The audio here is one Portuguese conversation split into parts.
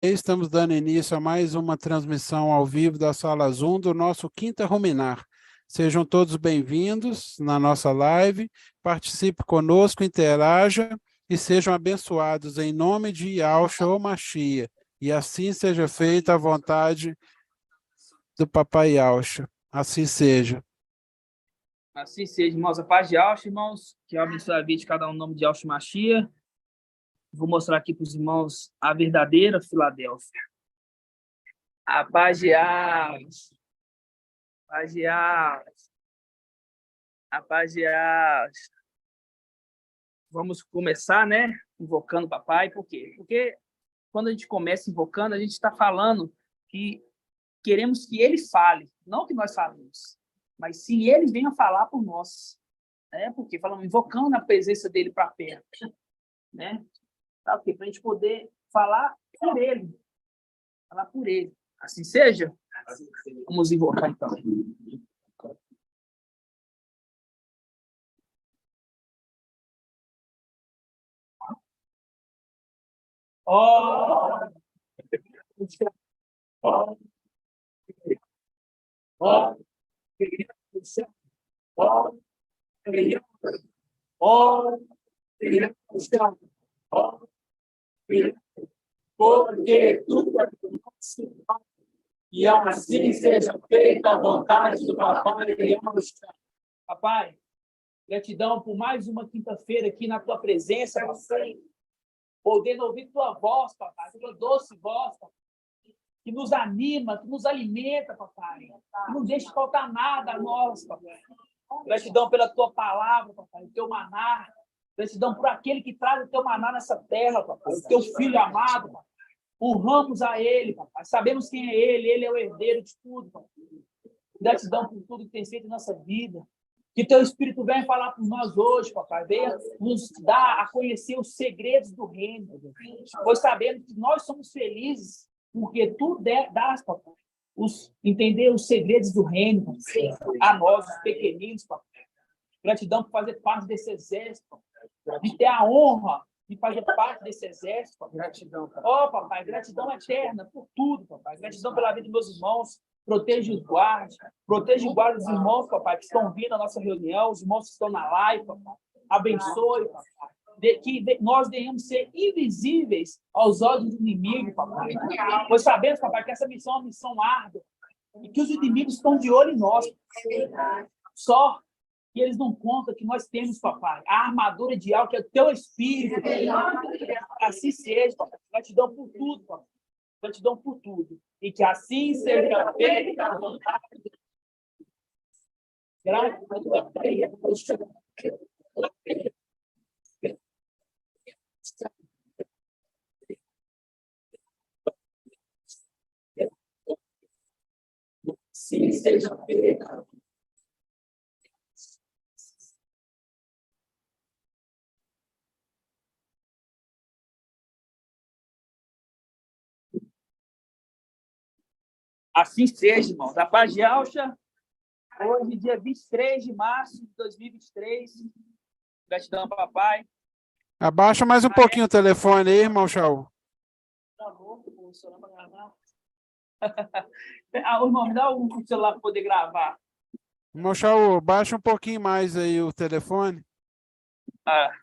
Estamos dando início a mais uma transmissão ao vivo da Sala Zoom do nosso Quinta Ruminar. Sejam todos bem-vindos na nossa live, participe conosco, interaja e sejam abençoados em nome de Yahushua Mashiach. E assim seja feita a vontade do Papai Yahushua. Assim seja. Assim seja, irmãos. A paz de Yahushua, irmãos. Que abençoe a vida de cada um no nome de Yahushua Mashiach. Vou mostrar aqui para os irmãos a verdadeira Filadélfia. A paz de Yahushua. Paz de Yahushua. A paz de Yahushua. Vamos começar, né? Invocando o papai. Por quê? Porque quando a gente começa invocando, a gente está falando que queremos que ele fale, não que nós falemos, mas sim ele venha falar por nós. Porque falamos, invocando a presença dele para perto. Né? Tá, okay? Para a gente poder falar por ele. Falar por ele. Assim seja? Vamos invocar, então. Oh! Oh! Oh! Oh! Oh! Porque tudo é e assim seja feita a vontade do Papai. Papai, gratidão por mais uma quinta-feira aqui na tua presença, papai. Podendo ouvir tua voz, papai, tua doce voz, papai, que nos anima, que nos alimenta, papai, que não deixa faltar nada a nós, papai. Gratidão pela tua palavra, papai, o teu maná. Gratidão por aquele que traz o teu maná nessa terra, papai, o teu filho amado, papai. Honramos a ele, papai. Sabemos quem é ele é o herdeiro de tudo, papai. Gratidão por tudo que tem feito em nossa vida. Que teu Espírito venha falar por nós hoje, papai. Venha nos dar a conhecer os segredos do reino. Pois sabemos que nós somos felizes porque tu dás, papai, entender os segredos do reino, papai, a nós, os pequeninos, papai. Gratidão por fazer parte desse exército, papai. De ter a honra de fazer parte desse exército, papai. Gratidão, papai. Papai, gratidão eterna por tudo, papai. Gratidão pela vida dos meus irmãos. Proteja os guardas, proteja e guarda os irmãos, papai, que estão vindo à nossa reunião, os irmãos que estão na live, papai. Abençoe, papai. Que nós venhamos ser invisíveis aos olhos do inimigo, papai. Pois sabemos, papai, que essa missão é uma missão árdua e que os inimigos estão de olho em nós. Só que eles não contam que nós temos, papai, a armadura de algo que é o teu espírito. Assim seja, papai. Gratidão por tudo, papai. Gratidão por tudo. E que assim seja feita a vontade de Deus. Sim, seja feita. Assim seja, irmãos. A paz de Yahushua, hoje, dia 23 de março de 2023. Gratidão, papai. Abaixa mais um pouquinho o telefone aí, irmão Shaul. Tá bom, o celular para gravar. Irmão, me dá um celular para poder gravar. Irmão Shaul, baixa um pouquinho mais aí o telefone.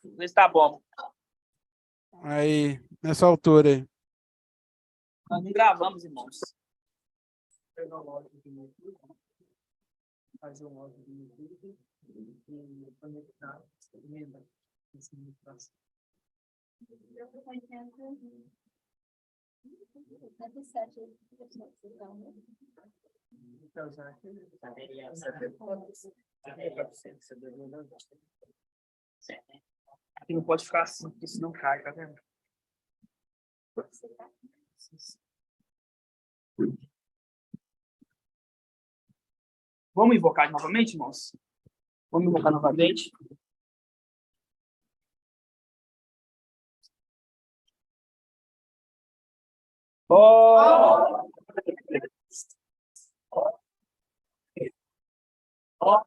Vê se tá bom. Aí, nessa altura aí. Nós não gravamos, irmãos. Fazer um áudio do YouTube e conectar, lembra? Então, já aqui não pode ficar assim, porque senão cai, tá vendo? Vamos invocar novamente, irmãos? Vamos invocar novamente? Oh! Oh!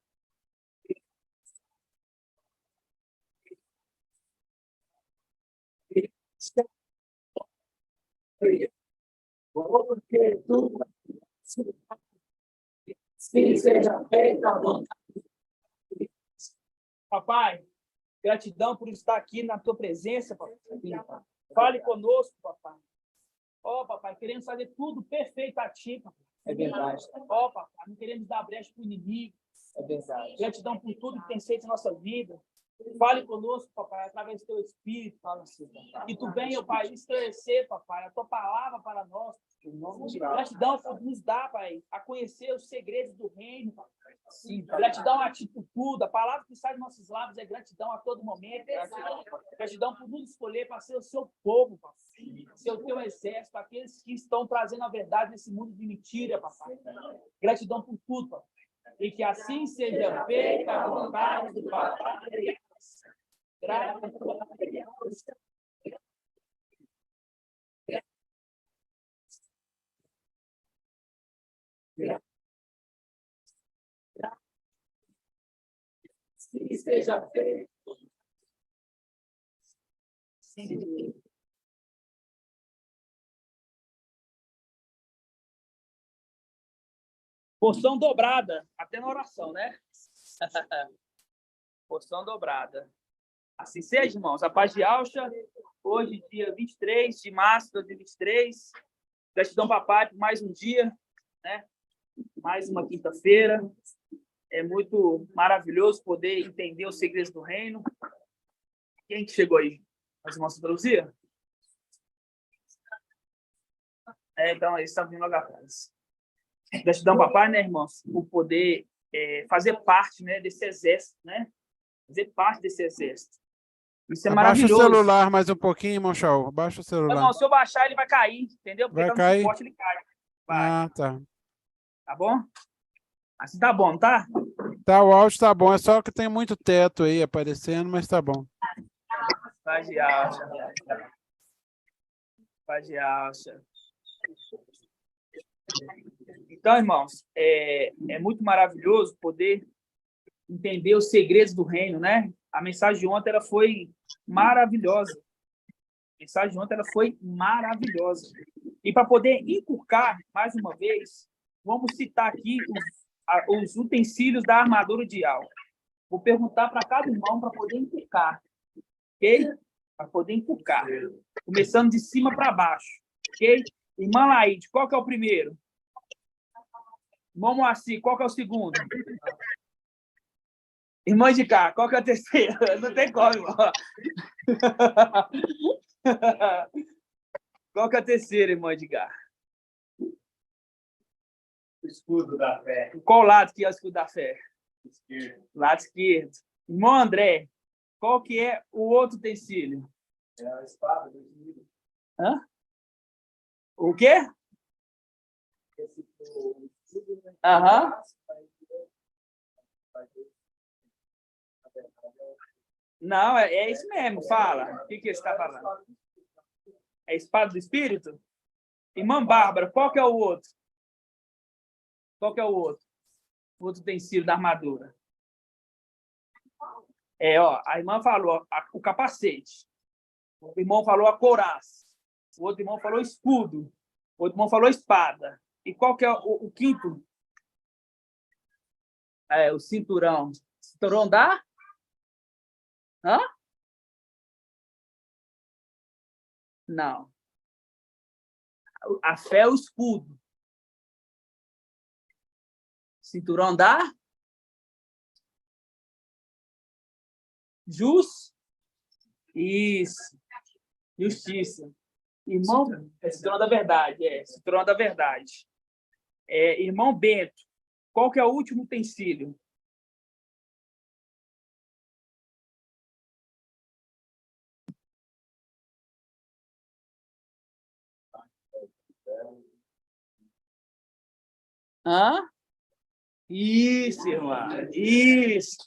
porque tudo sim seja feita a vontade. Papai, gratidão por estar aqui na tua presença, papai. Fale conosco, papai. Ó, papai, queremos fazer tudo perfeito a ti, papai. É verdade. Ó, papai, não queremos dar brecha para o inimigo. É verdade. Gratidão por tudo que tem feito na nossa vida. Fale conosco, papai, através do teu Espírito. Fala assim, papai. Que tu venha, pai, esclarecer, papai, a tua palavra para nós. Gratidão por nos dar, pai, a conhecer os segredos do reino, papai. Sim, gratidão a ti por tudo. A palavra que sai dos nossos lábios é gratidão a todo momento. Gratidão por nos escolher para ser o seu povo, papai. Ser o teu exército, aqueles que estão trazendo a verdade nesse mundo de mentira, papai. Gratidão por tudo, papai. E que assim seja feita a vontade do papai. Graças a Deus. Que seja feito. Sim. Porção dobrada, até na oração, né? Porção dobrada. Assim seja, irmãos. A paz de Alcha, hoje, dia 23 de março de 2023. Gratidão, papai, por mais um dia, né? Mais uma quinta-feira. É muito maravilhoso poder entender os segredos do reino. Quem que chegou aí? As irmãs Santa Luzia? Então, eles estão vindo logo atrás. Gratidão, papai, né, irmãos? Por poder fazer parte, né, desse exército, né? Fazer parte desse exército. Isso é maravilhoso. Abaixa o celular mais um pouquinho, irmão Shaul. Abaixa o celular. Irmão, se eu baixar, ele vai cair, entendeu? Porque vai cair? Suporte, ele cai. Vai. Ah, tá. Tá bom? Assim tá bom, tá? Tá, o áudio tá bom. É só que tem muito teto aí aparecendo, mas tá bom. Paz de Alcha. Paz de Alcha. Então, irmãos, é muito maravilhoso poder entender os segredos do reino, né? A mensagem de ontem ela foi maravilhosa. A mensagem de ontem ela foi maravilhosa. E para poder inculcar, mais uma vez, vamos citar aqui os utensílios da armadura de alvo. Vou perguntar para cada irmão para poder inculcar. Ok? Para poder inculcar. Começando de cima para baixo. Ok? Irmã Laide, qual que é o primeiro? Irmão Moacir, qual que é o segundo? Irmã de cá, qual que é a terceira? Não tem como, irmão. Qual que é a terceira, irmã de cá? O escudo da fé. Qual lado que é o escudo da fé? Esquerdo. Lado esquerdo. Irmão André, qual que é o outro utensílio? É a espada do inimigo. Hã? O quê? Aham. Não, é isso mesmo, fala. O que você está falando? É a espada do Espírito? Irmã Bárbara, qual que é o outro? Qual que é o outro? O outro utensílio da armadura. A irmã falou o capacete. O irmão falou a couraça. O outro irmão falou escudo. O outro irmão falou espada. E qual que é o quinto? O cinturão. Cinturão da? Hã? Não. A fé é o escudo. Cinturão da? Isso. Justiça. Irmão, cinturão da verdade. Cinturão da verdade. Irmão Bento, qual que é o último utensílio? Hã? Isso, irmã. Isso.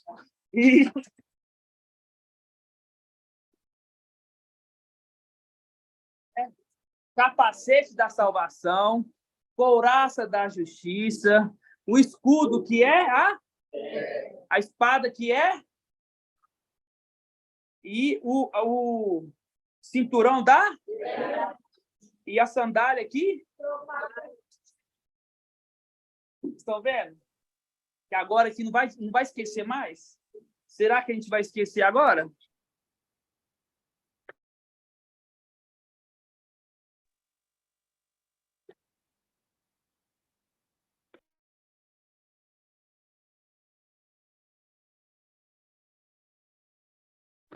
Capacete da salvação, couraça da justiça, o escudo que é a espada que é e o cinturão da E a sandália aqui? Estão vendo? Que agora aqui não vai esquecer mais? Será que a gente vai esquecer agora?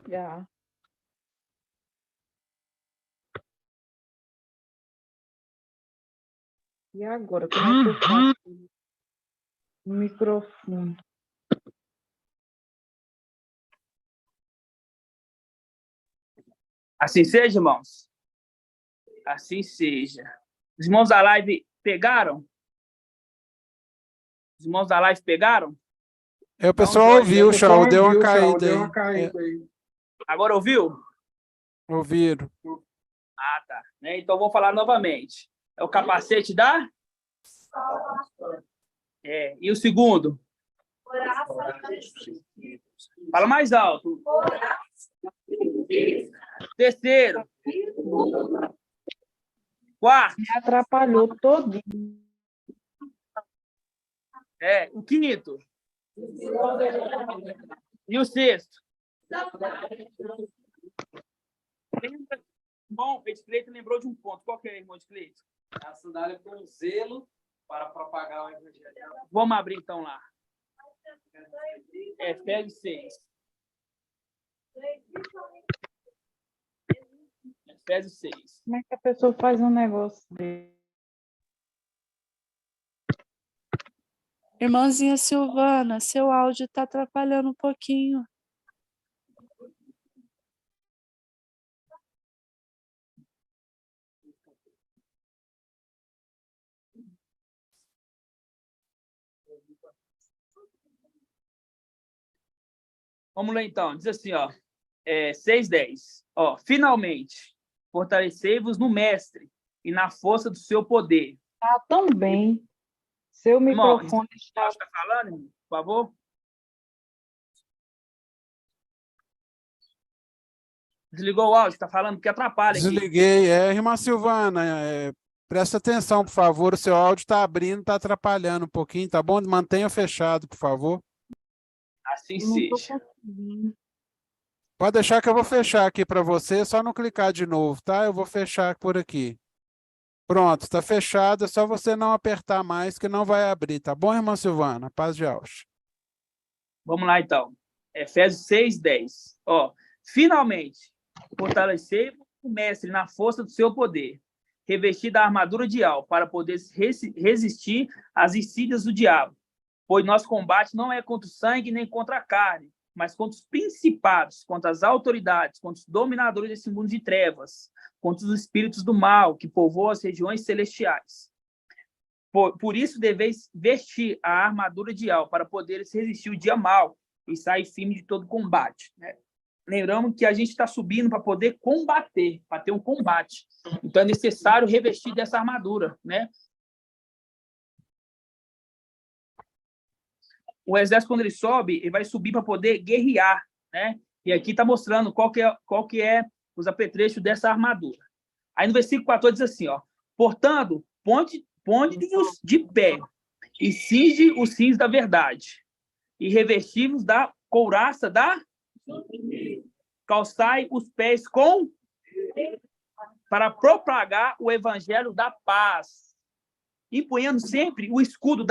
Já. E agora, como é que eu faço o microfone? Assim seja, irmãos? Assim seja. Os irmãos da live pegaram? Os irmãos da live pegaram? O pessoal ouviu, Shaul, deu uma caída aí. Agora ouviu? Ouviram. Ah, tá. Né? Então, vou falar novamente. É o capacete da? E o segundo? Fala mais alto. Terceiro. Quarto. Me atrapalhou todo. O quinto. E o sexto. Bom, Edcleito lembrou de um ponto. Qual que é, irmão Edcleito? A sandália com zelo para propagar o evangelho. Vamos abrir então lá. Efésios 6. Efésios 6. Como é que a pessoa faz um negócio dele? Irmãzinha Silvana, seu áudio está atrapalhando um pouquinho. Vamos lá então. Diz assim, 6:10. Finalmente, fortalecei-vos no mestre e na força do seu poder. Tá tão bem. Seu Irmão, microfone está... está falando, irmão? Por favor. Desligou o áudio, está falando, porque atrapalha aqui. Desliguei. Irmã Silvana, presta atenção, por favor. O seu áudio está abrindo, está atrapalhando um pouquinho, tá bom? Mantenha fechado, por favor. Assim Não tô seja. conseguindo. Pode deixar que eu vou fechar aqui para você, só não clicar de novo, tá? Eu vou fechar por aqui. Pronto, está fechado, é só você não apertar mais que não vai abrir, tá bom, irmã Silvana? Paz de Alcha. Vamos lá, então. Efésios 6:10. Finalmente, fortalecei-vos o mestre na força do seu poder, revestido da armadura de alvo, para poder resistir às insídias do diabo. Pois nosso combate não é contra o sangue nem contra a carne, mas contra os principados, contra as autoridades, contra os dominadores desse mundo de trevas, contra os espíritos do mal que povoam as regiões celestiais. Por isso deveis vestir a armadura de alvo, para poderes resistir o dia mal e sair firme de todo combate. Né? Lembramos que a gente está subindo para poder combater, para ter um combate. Então é necessário revestir dessa armadura, né? O exército, quando ele sobe, ele vai subir para poder guerrear, né? E aqui está mostrando qual que é os apetrechos dessa armadura. Aí no versículo 14 diz assim, portanto, ponde-os de pé e cinge os cintos da verdade e revestivos da couraça da... Calçai os pés para propagar o evangelho da paz, empunhando sempre o escudo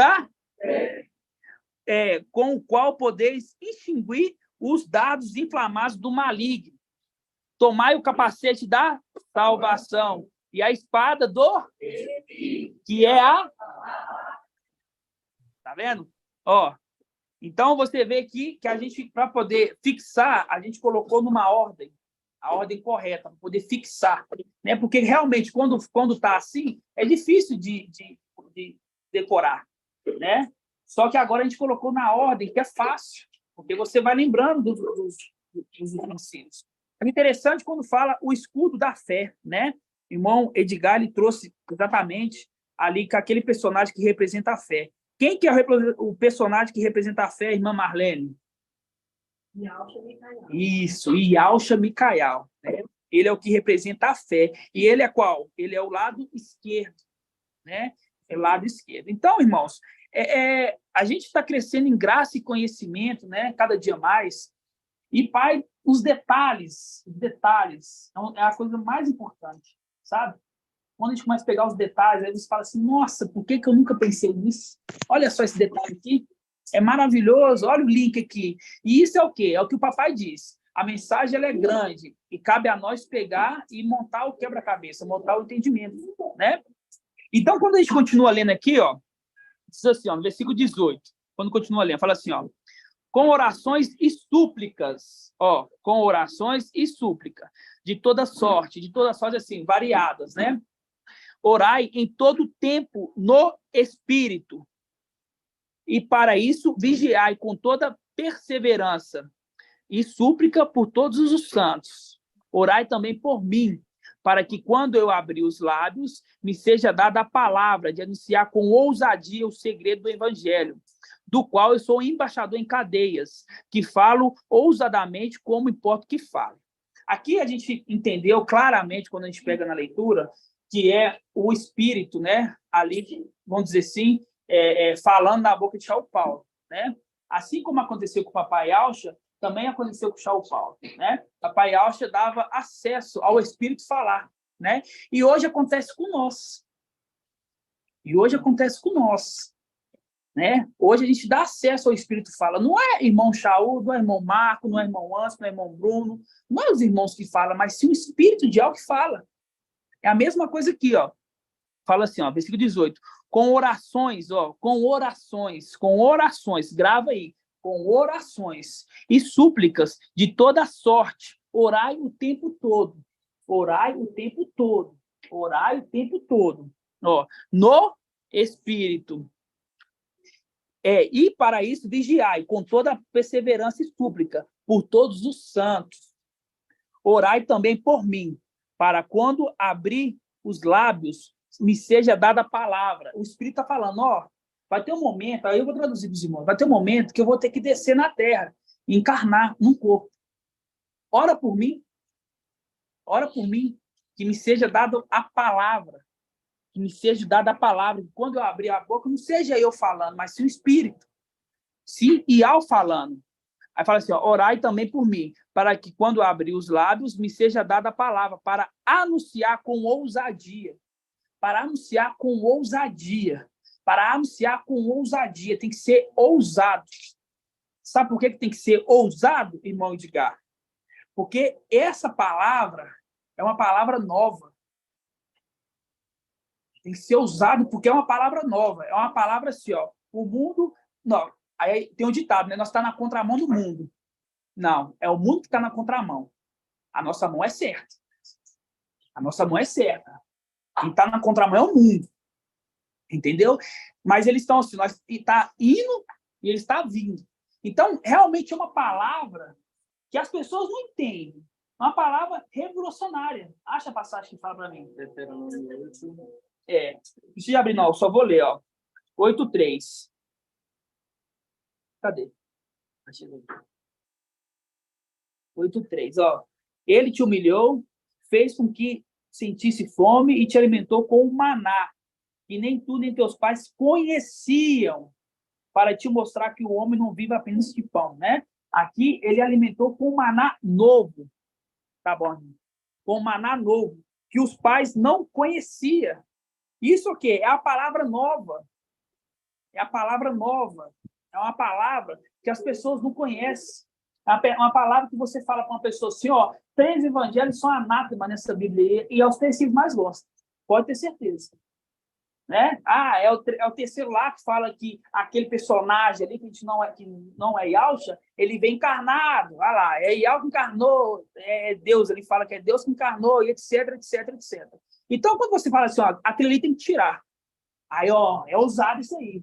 com o qual podeis extinguir os dardos inflamados do maligno. Tomai o capacete da salvação e a espada que é a... Tá vendo? Então, você vê aqui que a gente, para poder fixar, a gente colocou numa ordem, a ordem correta, para poder fixar. Né? Porque, realmente, quando está assim, é difícil de decorar. Né? Só que agora a gente colocou na ordem, que é fácil, porque você vai lembrando dos ensinos. É interessante quando fala o escudo da fé. Né? O irmão Edgar ele trouxe exatamente ali com aquele personagem que representa a fé. Quem que é o personagem que representa a fé, irmã Marlene? Yalcha Micael. Isso, Yalcha Micael. Né? Ele é o que representa a fé. E ele é qual? Ele é o lado esquerdo, né? É o lado esquerdo. Então, irmãos, a gente está crescendo em graça e conhecimento, né? Cada dia mais. E, Pai, os detalhes é a coisa mais importante, sabe? Quando a gente começa a pegar os detalhes, aí você fala assim, nossa, por que eu nunca pensei nisso? Olha só esse detalhe aqui, é maravilhoso, olha o link aqui. E isso é o quê? É o que o papai diz. A mensagem ela é grande e cabe a nós pegar e montar o quebra-cabeça, montar o entendimento, né? Então, quando a gente continua lendo aqui, ó, diz assim, ó, no versículo 18, quando continua lendo, fala assim, ó, com orações e súplicas, ó, com orações e súplica, de toda sorte, assim, variadas, né? Orai em todo tempo no Espírito, e para isso vigiai com toda perseverança e súplica por todos os santos. Orai também por mim, para que quando eu abrir os lábios, me seja dada a palavra de anunciar com ousadia o segredo do Evangelho, do qual eu sou embaixador em cadeias, que falo ousadamente como importa que fale. Aqui a gente entendeu claramente, quando a gente pega na leitura, que é o Espírito, né? Ali, vamos dizer assim, falando na boca de Saulo Paulo, né? Assim como aconteceu com o papai Alcha, também aconteceu com o Saulo Paulo, né? O papai Alcha dava acesso ao Espírito falar, né? E hoje acontece com nós. Né? Hoje a gente dá acesso ao Espírito fala. Não é irmão Shaul, não é irmão Marco, não é irmão Anso, não é irmão Bruno, não é os irmãos que falam, mas sim o Espírito de algo que fala. É a mesma coisa aqui, ó. Fala assim, ó, versículo 18. Com orações, grava aí, com orações e súplicas de toda sorte, orai o tempo todo. Ó, no Espírito. E para isso vigiai com toda perseverança e súplica por todos os santos. Orai também por mim, para quando abrir os lábios, me seja dada a palavra. O Espírito está falando, ó, vai ter um momento, aí eu vou traduzir para os irmãos, vai ter um momento que eu vou ter que descer na terra, encarnar num corpo. Ora por mim, que me seja dada a palavra, que quando eu abrir a boca, não seja eu falando, mas sim o Espírito. Sim, e ao falando. Aí fala assim, ó, orai também por mim, para que quando eu abrir os lábios, me seja dada a palavra, para anunciar com ousadia. Tem que ser ousado. Sabe por que tem que ser ousado, irmão Edgar? Porque essa palavra é uma palavra nova. Tem que ser ousado porque é uma palavra nova. É uma palavra assim, ó. O mundo... Não. Aí tem um ditado, né? Nós estamos na contramão do mundo. Não, é o mundo que está na contramão. A nossa mão é certa. Quem está na contramão é o mundo. Entendeu? Mas eles estão assim, nós está indo e ele está vindo. Então, realmente é uma palavra que as pessoas não entendem. É uma palavra revolucionária. Acha a passagem que fala para mim. Não precisa abrir, não. Só vou ler, ó. 8:3. Cadê? 8:3, ó. Ele te humilhou, fez com que sentisse fome e te alimentou com o maná, que nem tu nem teus pais conheciam, para te mostrar que o homem não vive apenas de pão, né? Aqui ele alimentou com maná novo, tá bom? Com maná novo, que os pais não conheciam. Isso o quê? É a palavra nova. É uma palavra que as pessoas não conhecem. É uma palavra que você fala para uma pessoa assim, ó, 3 evangelhos são anátema nessa Bíblia e é os 3 que mais gostam. Pode ter certeza. Né? É o terceiro lá que fala que aquele personagem ali, que a gente não é Yalcha, ele vem encarnado. Olha lá, é Yalcha que encarnou, é Deus, ele fala que é Deus que encarnou, e etc, etc, etc. Então, quando você fala assim, ó, aquilo ali tem que tirar. Aí, ó, é ousado isso aí.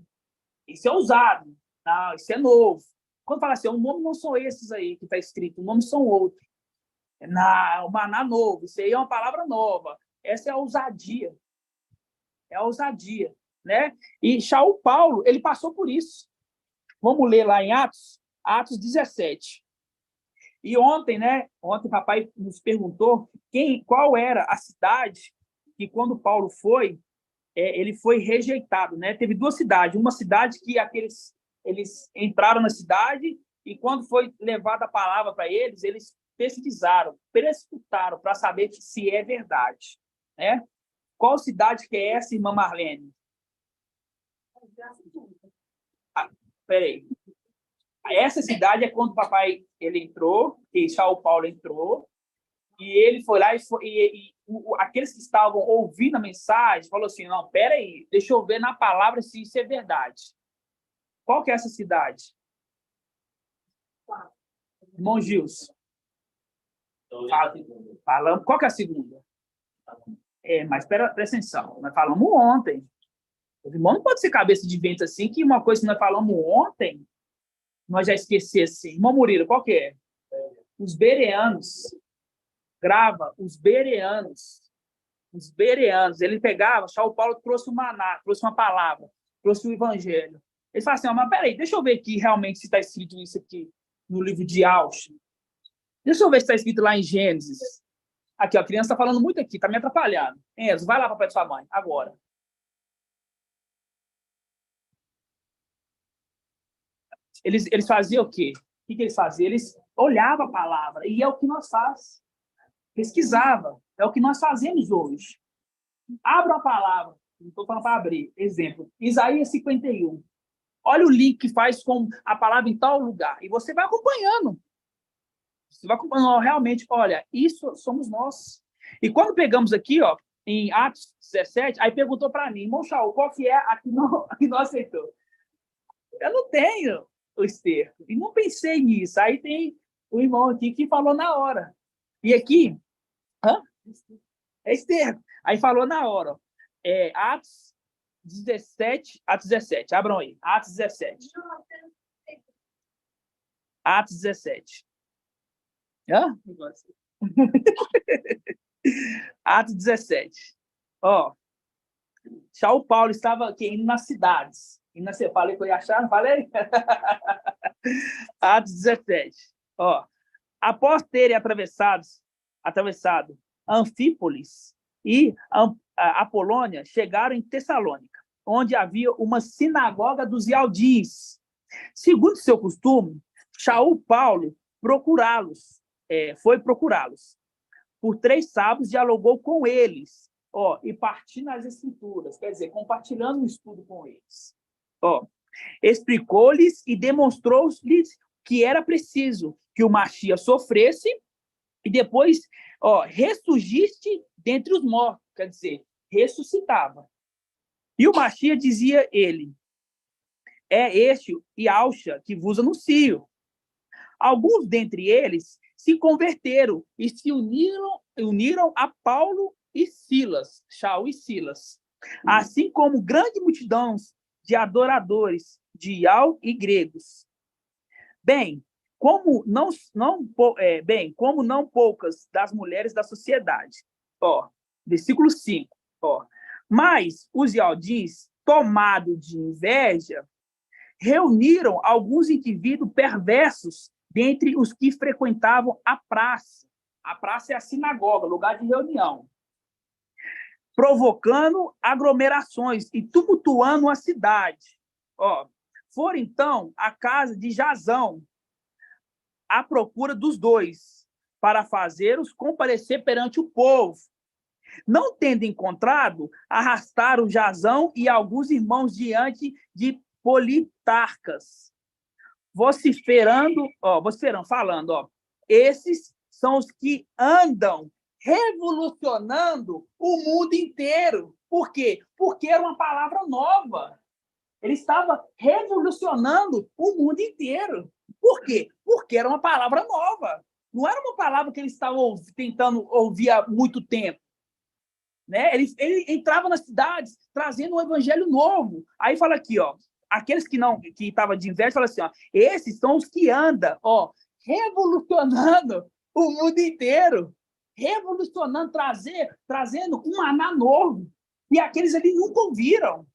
Isso é ousado. Não, isso é novo. Quando fala assim, o nome não são esses aí que está escrito, o nome são outros. Não, o maná novo, isso aí é uma palavra nova. Essa é a ousadia. Né? E Saulo Paulo, ele passou por isso. Vamos ler lá em Atos 17. E ontem, né? Ontem o papai nos perguntou qual era a cidade que, quando Paulo foi, ele foi rejeitado, né? Teve duas cidades. Uma cidade que eles entraram na cidade e, quando foi levada a palavra para eles, eles pesquisaram, perscrutaram para saber se é verdade, né? Qual cidade que é essa, irmã Marlene? Peraí. Essa cidade é quando o papai ele entrou, que São Paulo entrou, e ele foi lá aqueles que estavam ouvindo a mensagem falou assim, não, peraí, deixa eu ver na palavra se isso é verdade. Qual que é essa cidade? Irmão Gilson. Falamos. Qual que é a segunda? Mas presta atenção, nós falamos ontem. O irmão não pode ser cabeça de vento assim, que uma coisa que nós falamos ontem, nós já esquecemos assim. Irmão Murilo, qual que é? Os bereanos. Grava, os bereanos. Os bereanos. Ele pegava, São Paulo trouxe o maná, trouxe uma palavra, trouxe o evangelho. Ele fala assim, mas peraí, deixa eu ver aqui realmente se está escrito isso aqui no livro de Ausch. Deixa eu ver se está escrito lá em Gênesis. Aqui, ó, a criança está falando muito aqui, está me atrapalhando. Enzo, vai lá para perto da sua mãe, agora. Eles faziam o quê? O que eles faziam? Eles olhavam a palavra, e é o que nós fazemos. Pesquisava, é o que nós fazemos hoje. Abra a palavra, não estou falando para abrir, exemplo, Isaías 51. Olha o link que faz com a palavra em tal lugar, e você vai acompanhando. Você vai acompanhando, realmente, olha, isso somos nós. E quando pegamos aqui, ó, em Atos 17, aí perguntou para mim, irmão Shaul, qual que é a que não aceitou? Eu não tenho o esterco, e não pensei nisso. Aí tem o irmão aqui que falou na hora. E aqui, é esterco. Aí falou na hora, ó, Atos 17, abram aí, Atos 17. Atos 17. Atos 17. Ó, São Paulo estava aqui indo nas cidades. Eu falei que eu ia achar, não falei? Atos 17. Ó, após terem atravessado Anfípolis e Apolônia, chegaram em Tessalônica, onde havia uma sinagoga dos Ialdins. Segundo seu costume, Shaul Paulo foi procurá-los. Por 3 sábados, dialogou com eles, e partindo as escrituras, quer dizer, compartilhando o estudo com eles. Explicou-lhes e demonstrou-lhes que era preciso que o Machia sofresse e depois ressurgisse dentre os mortos, quer dizer, ressuscitava. E o Machia, dizia ele, é este Yahshua que vos anuncio. Alguns dentre eles se converteram e se uniram a Paulo e Silas, Shaul e Silas, assim como grande multidão de adoradores de Iau e gregos. Como não poucas das mulheres da sociedade. Versículo 5. Mas os Ialdins, tomados de inveja, reuniram alguns indivíduos perversos dentre os que frequentavam a praça. A praça é a sinagoga, lugar de reunião. Provocando aglomerações e tumultuando a cidade. Foram, então, à casa de Jasão, à procura dos dois, para fazê-los comparecer perante o povo. Não tendo encontrado, arrastaram Jasão e alguns irmãos diante de Politarcas, vociferando, falando, esses são os que andam revolucionando o mundo inteiro. Por quê? Porque era uma palavra nova. Ele estava revolucionando o mundo inteiro. Por quê? Porque era uma palavra nova. Não era uma palavra que eles estavam tentando ouvir há muito tempo. Né? Ele entrava nas cidades trazendo um evangelho novo. Aí fala aqui, aqueles que estavam de inveja, fala assim, esses são os que andam, revolucionando o mundo inteiro, revolucionando, trazendo um maná novo, e aqueles ali nunca ouviram.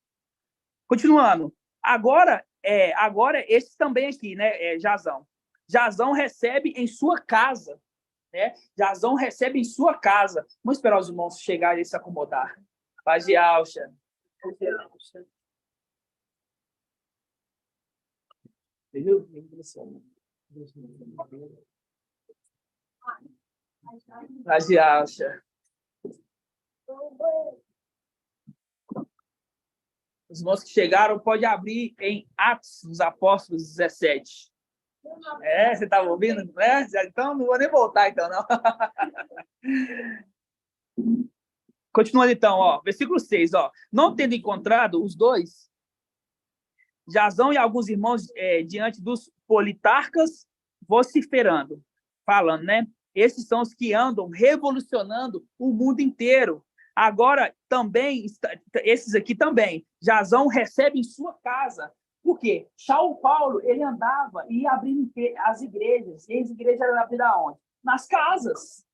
Continuando, agora esses também aqui, né, Jasão, Jazão recebe em sua casa. Né? Jazão recebe em sua casa. Vamos esperar os irmãos chegarem e se acomodar. Paz de Alcha. Entendeu? Paz de Alcha. Os irmãos que chegaram, pode abrir em Atos dos Apóstolos 17. Você estava ouvindo? Né? Então, não vou nem voltar, então, não. Continuando, então, ó, versículo 6. Ó. Não tendo encontrado os dois, Jazão e alguns irmãos diante dos politarcas vociferando, falando, né? Esses são os que andam revolucionando o mundo inteiro. Agora, também, esses aqui também, Jazão recebe em sua casa. Por quê? Paulo, ele andava e ia abrindo as igrejas. E as igrejas eram abridas aonde? Nas casas.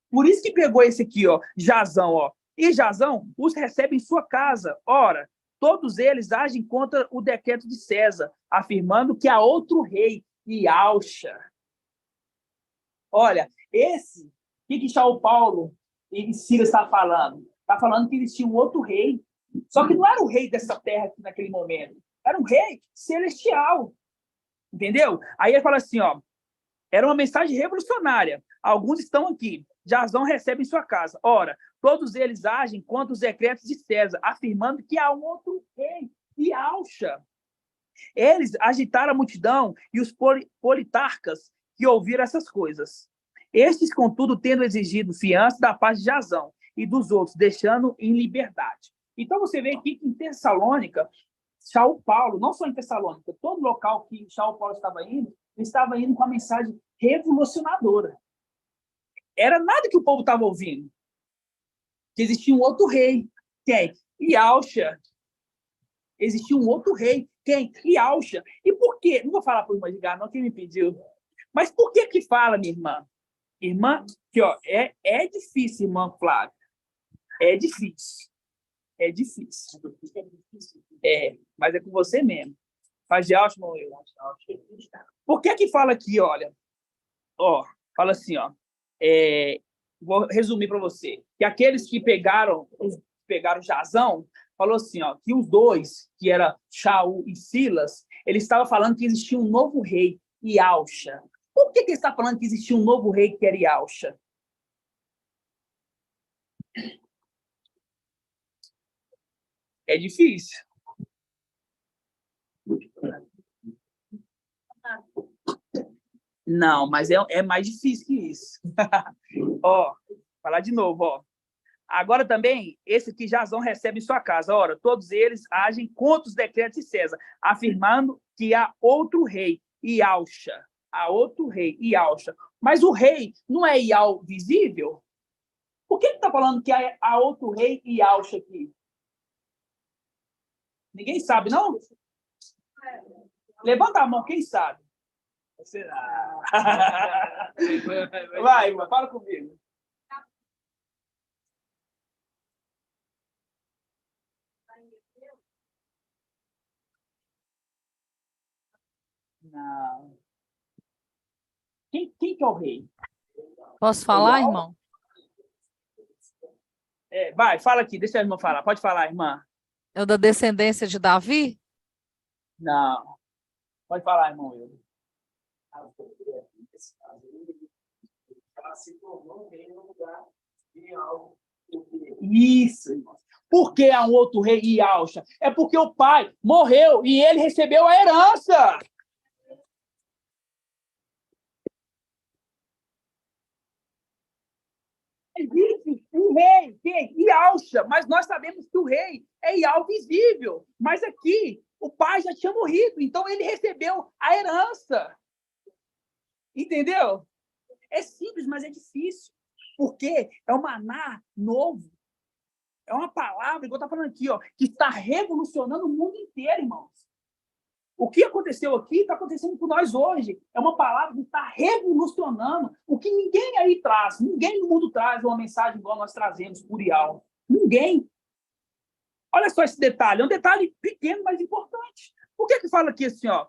Por isso que pegou esse aqui, ó, Jazão, ó. E Jazão os recebe em sua casa. Ora, todos eles agem contra o decreto de César, afirmando que há outro rei, Ialcha. Olha, o que Paulo e Silas está falando? Está falando que existia um outro rei. Só que não era o rei dessa terra aqui naquele momento. Era um rei celestial. Entendeu? Aí ele fala assim, ó, era uma mensagem revolucionária. Alguns estão aqui. Jazão recebe em sua casa. Ora, todos eles agem contra os decretos de César, afirmando que há um outro rei, Ialcha. Eles agitaram a multidão e os politarcas que ouviram essas coisas. Estes, contudo, tendo exigido fiança da parte de Jazão e dos outros, deixando em liberdade. Então, você vê aqui que em Tessalônica, Paulo, não só em Tessalônica, todo local que Paulo estava indo, ele estava indo com a mensagem revolucionadora. Era nada que o povo estava ouvindo. Que existia um outro rei. Quem? Ialcha. Existia um outro rei. Quem? Ialcha. E por quê? Não vou falar para o irmão Edgar, não, quem me pediu. Mas por que fala, minha irmã? Irmã, que ó, é difícil, irmã Flávia. É difícil. É difícil. Mas é com você mesmo. Faz de Alcha, irmão. Por que fala aqui, olha? Ó, fala assim, ó. Vou resumir para você. Que aqueles que pegaram Jazão, falou assim, ó, que os dois, que era Shaul e Silas, ele estava falando que existia um novo rei, Ialcha. Por que ele está falando que existia um novo rei que era Ialcha? É difícil. Não, mas é mais difícil que isso. Ó, falar de novo, ó. Agora também, esse que Jazão recebe em sua casa. Ora, todos eles agem contra os decretos de César, afirmando que há outro rei, Ialcha. Há outro rei, Ialcha. Mas o rei não é Ial visível? Por que está falando que há outro rei, Ialcha aqui? Ninguém sabe, não? Levanta a mão, quem sabe? Será? Vai, fala comigo. Não. Quem que é o rei? Posso falar, irmão? Vai, fala aqui, deixa a irmã falar. Pode falar, irmã. É o da descendência de Davi? Não. Pode falar, irmão. Ela se tornou rei no lugar de algo. Isso, irmão. Por que há um outro rei, Ialcha? É porque o pai morreu e ele recebeu a herança. Existe um rei, quem? Ialcha, mas nós sabemos que o rei é Ial visível. Mas aqui, o pai já tinha morrido, então ele recebeu a herança. Entendeu? É simples, mas é difícil. Porque é um maná novo. É uma palavra, igual eu estou falando aqui, ó, que está revolucionando o mundo inteiro, irmãos. O que aconteceu aqui está acontecendo com nós hoje. É uma palavra que está revolucionando o que ninguém aí traz. Ninguém no mundo traz uma mensagem igual nós trazemos por Ial. Ninguém. Olha só esse detalhe. É um detalhe pequeno, mas importante. Por que fala aqui assim, ó?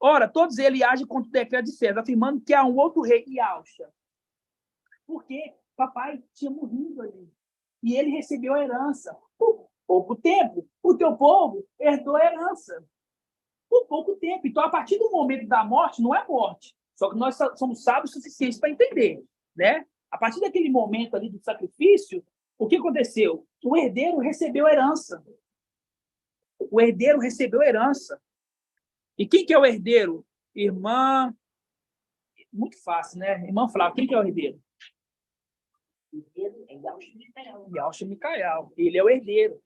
Ora, todos eles agem contra o decreto de César, afirmando que há um outro rei, Yauxa. Porque papai tinha morrido ali. E ele recebeu a herança. Por pouco tempo, o teu povo herdou a herança. Por pouco tempo. Então, a partir do momento da morte, não é morte. Só que nós somos sábios o suficiente para entender, né? A partir daquele momento ali do sacrifício, o que aconteceu? O herdeiro recebeu a herança. O herdeiro recebeu a herança. E quem que é o herdeiro? Irmã... Muito fácil, né? Irmã Flávia, quem que é o herdeiro? O herdeiro é Yauxa Micael. Ele é o herdeiro.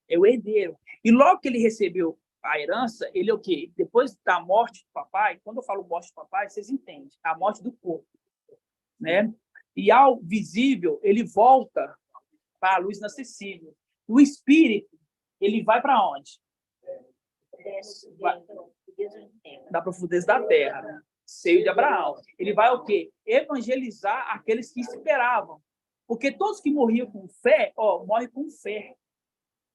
É o herdeiro. E logo que ele recebeu a herança, ele é o quê? Depois da morte do papai, quando eu falo morte do papai, vocês entendem, a morte do corpo, né? E ao visível, ele volta para a luz inacessível. O espírito, ele vai para onde? Da profundeza da terra, né? Seio de Abraão. Ele vai o quê? Evangelizar aqueles que esperavam. Porque todos que morriam com fé, morrem com fé.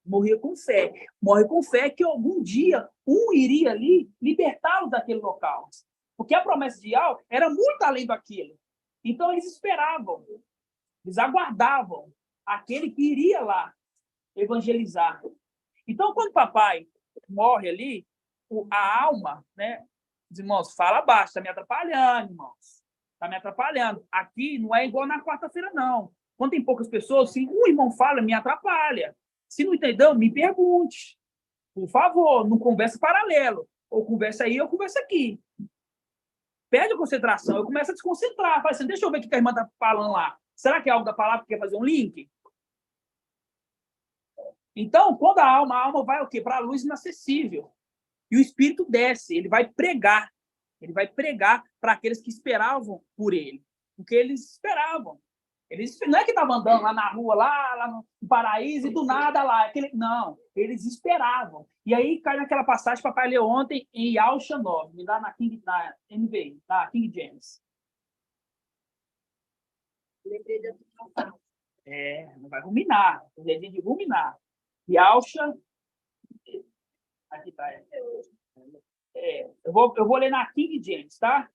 Morria com fé. Morre com fé que algum dia um iria ali libertá-los daquele local. Porque a promessa de Yahweh era muito além daquilo. Então, eles esperavam. Eles aguardavam aquele que iria lá evangelizar. Então, quando o papai morre ali, a alma, né? Os irmãos, fala baixo, está me atrapalhando, irmãos. Está me atrapalhando. Aqui não é igual na quarta-feira, não. Quando tem poucas pessoas, se um irmão fala, me atrapalha. Se não entendeu, me pergunte. Por favor, não conversa paralelo. Ou conversa aí, ou conversa aqui. Perde a concentração. Eu começo a desconcentrar. Falo assim, deixa eu ver o que a irmã está falando lá. Será que é algo da palavra que quer fazer um link? Então, quando a alma vai o quê? Para a luz inacessível. E o Espírito desce, ele vai pregar. Ele vai pregar para aqueles que esperavam por ele. Porque eles esperavam. Eles, não é que estavam andando lá na rua, lá no paraíso, e do nada lá. Não, eles esperavam. E aí cai naquela passagem que o papai leu ontem em Yauxa 9. Me dá na NVI, na King James. Não vai ruminar. O desenho de ruminar. Yauxa... Aqui tá. Eu vou ler na King James, tá?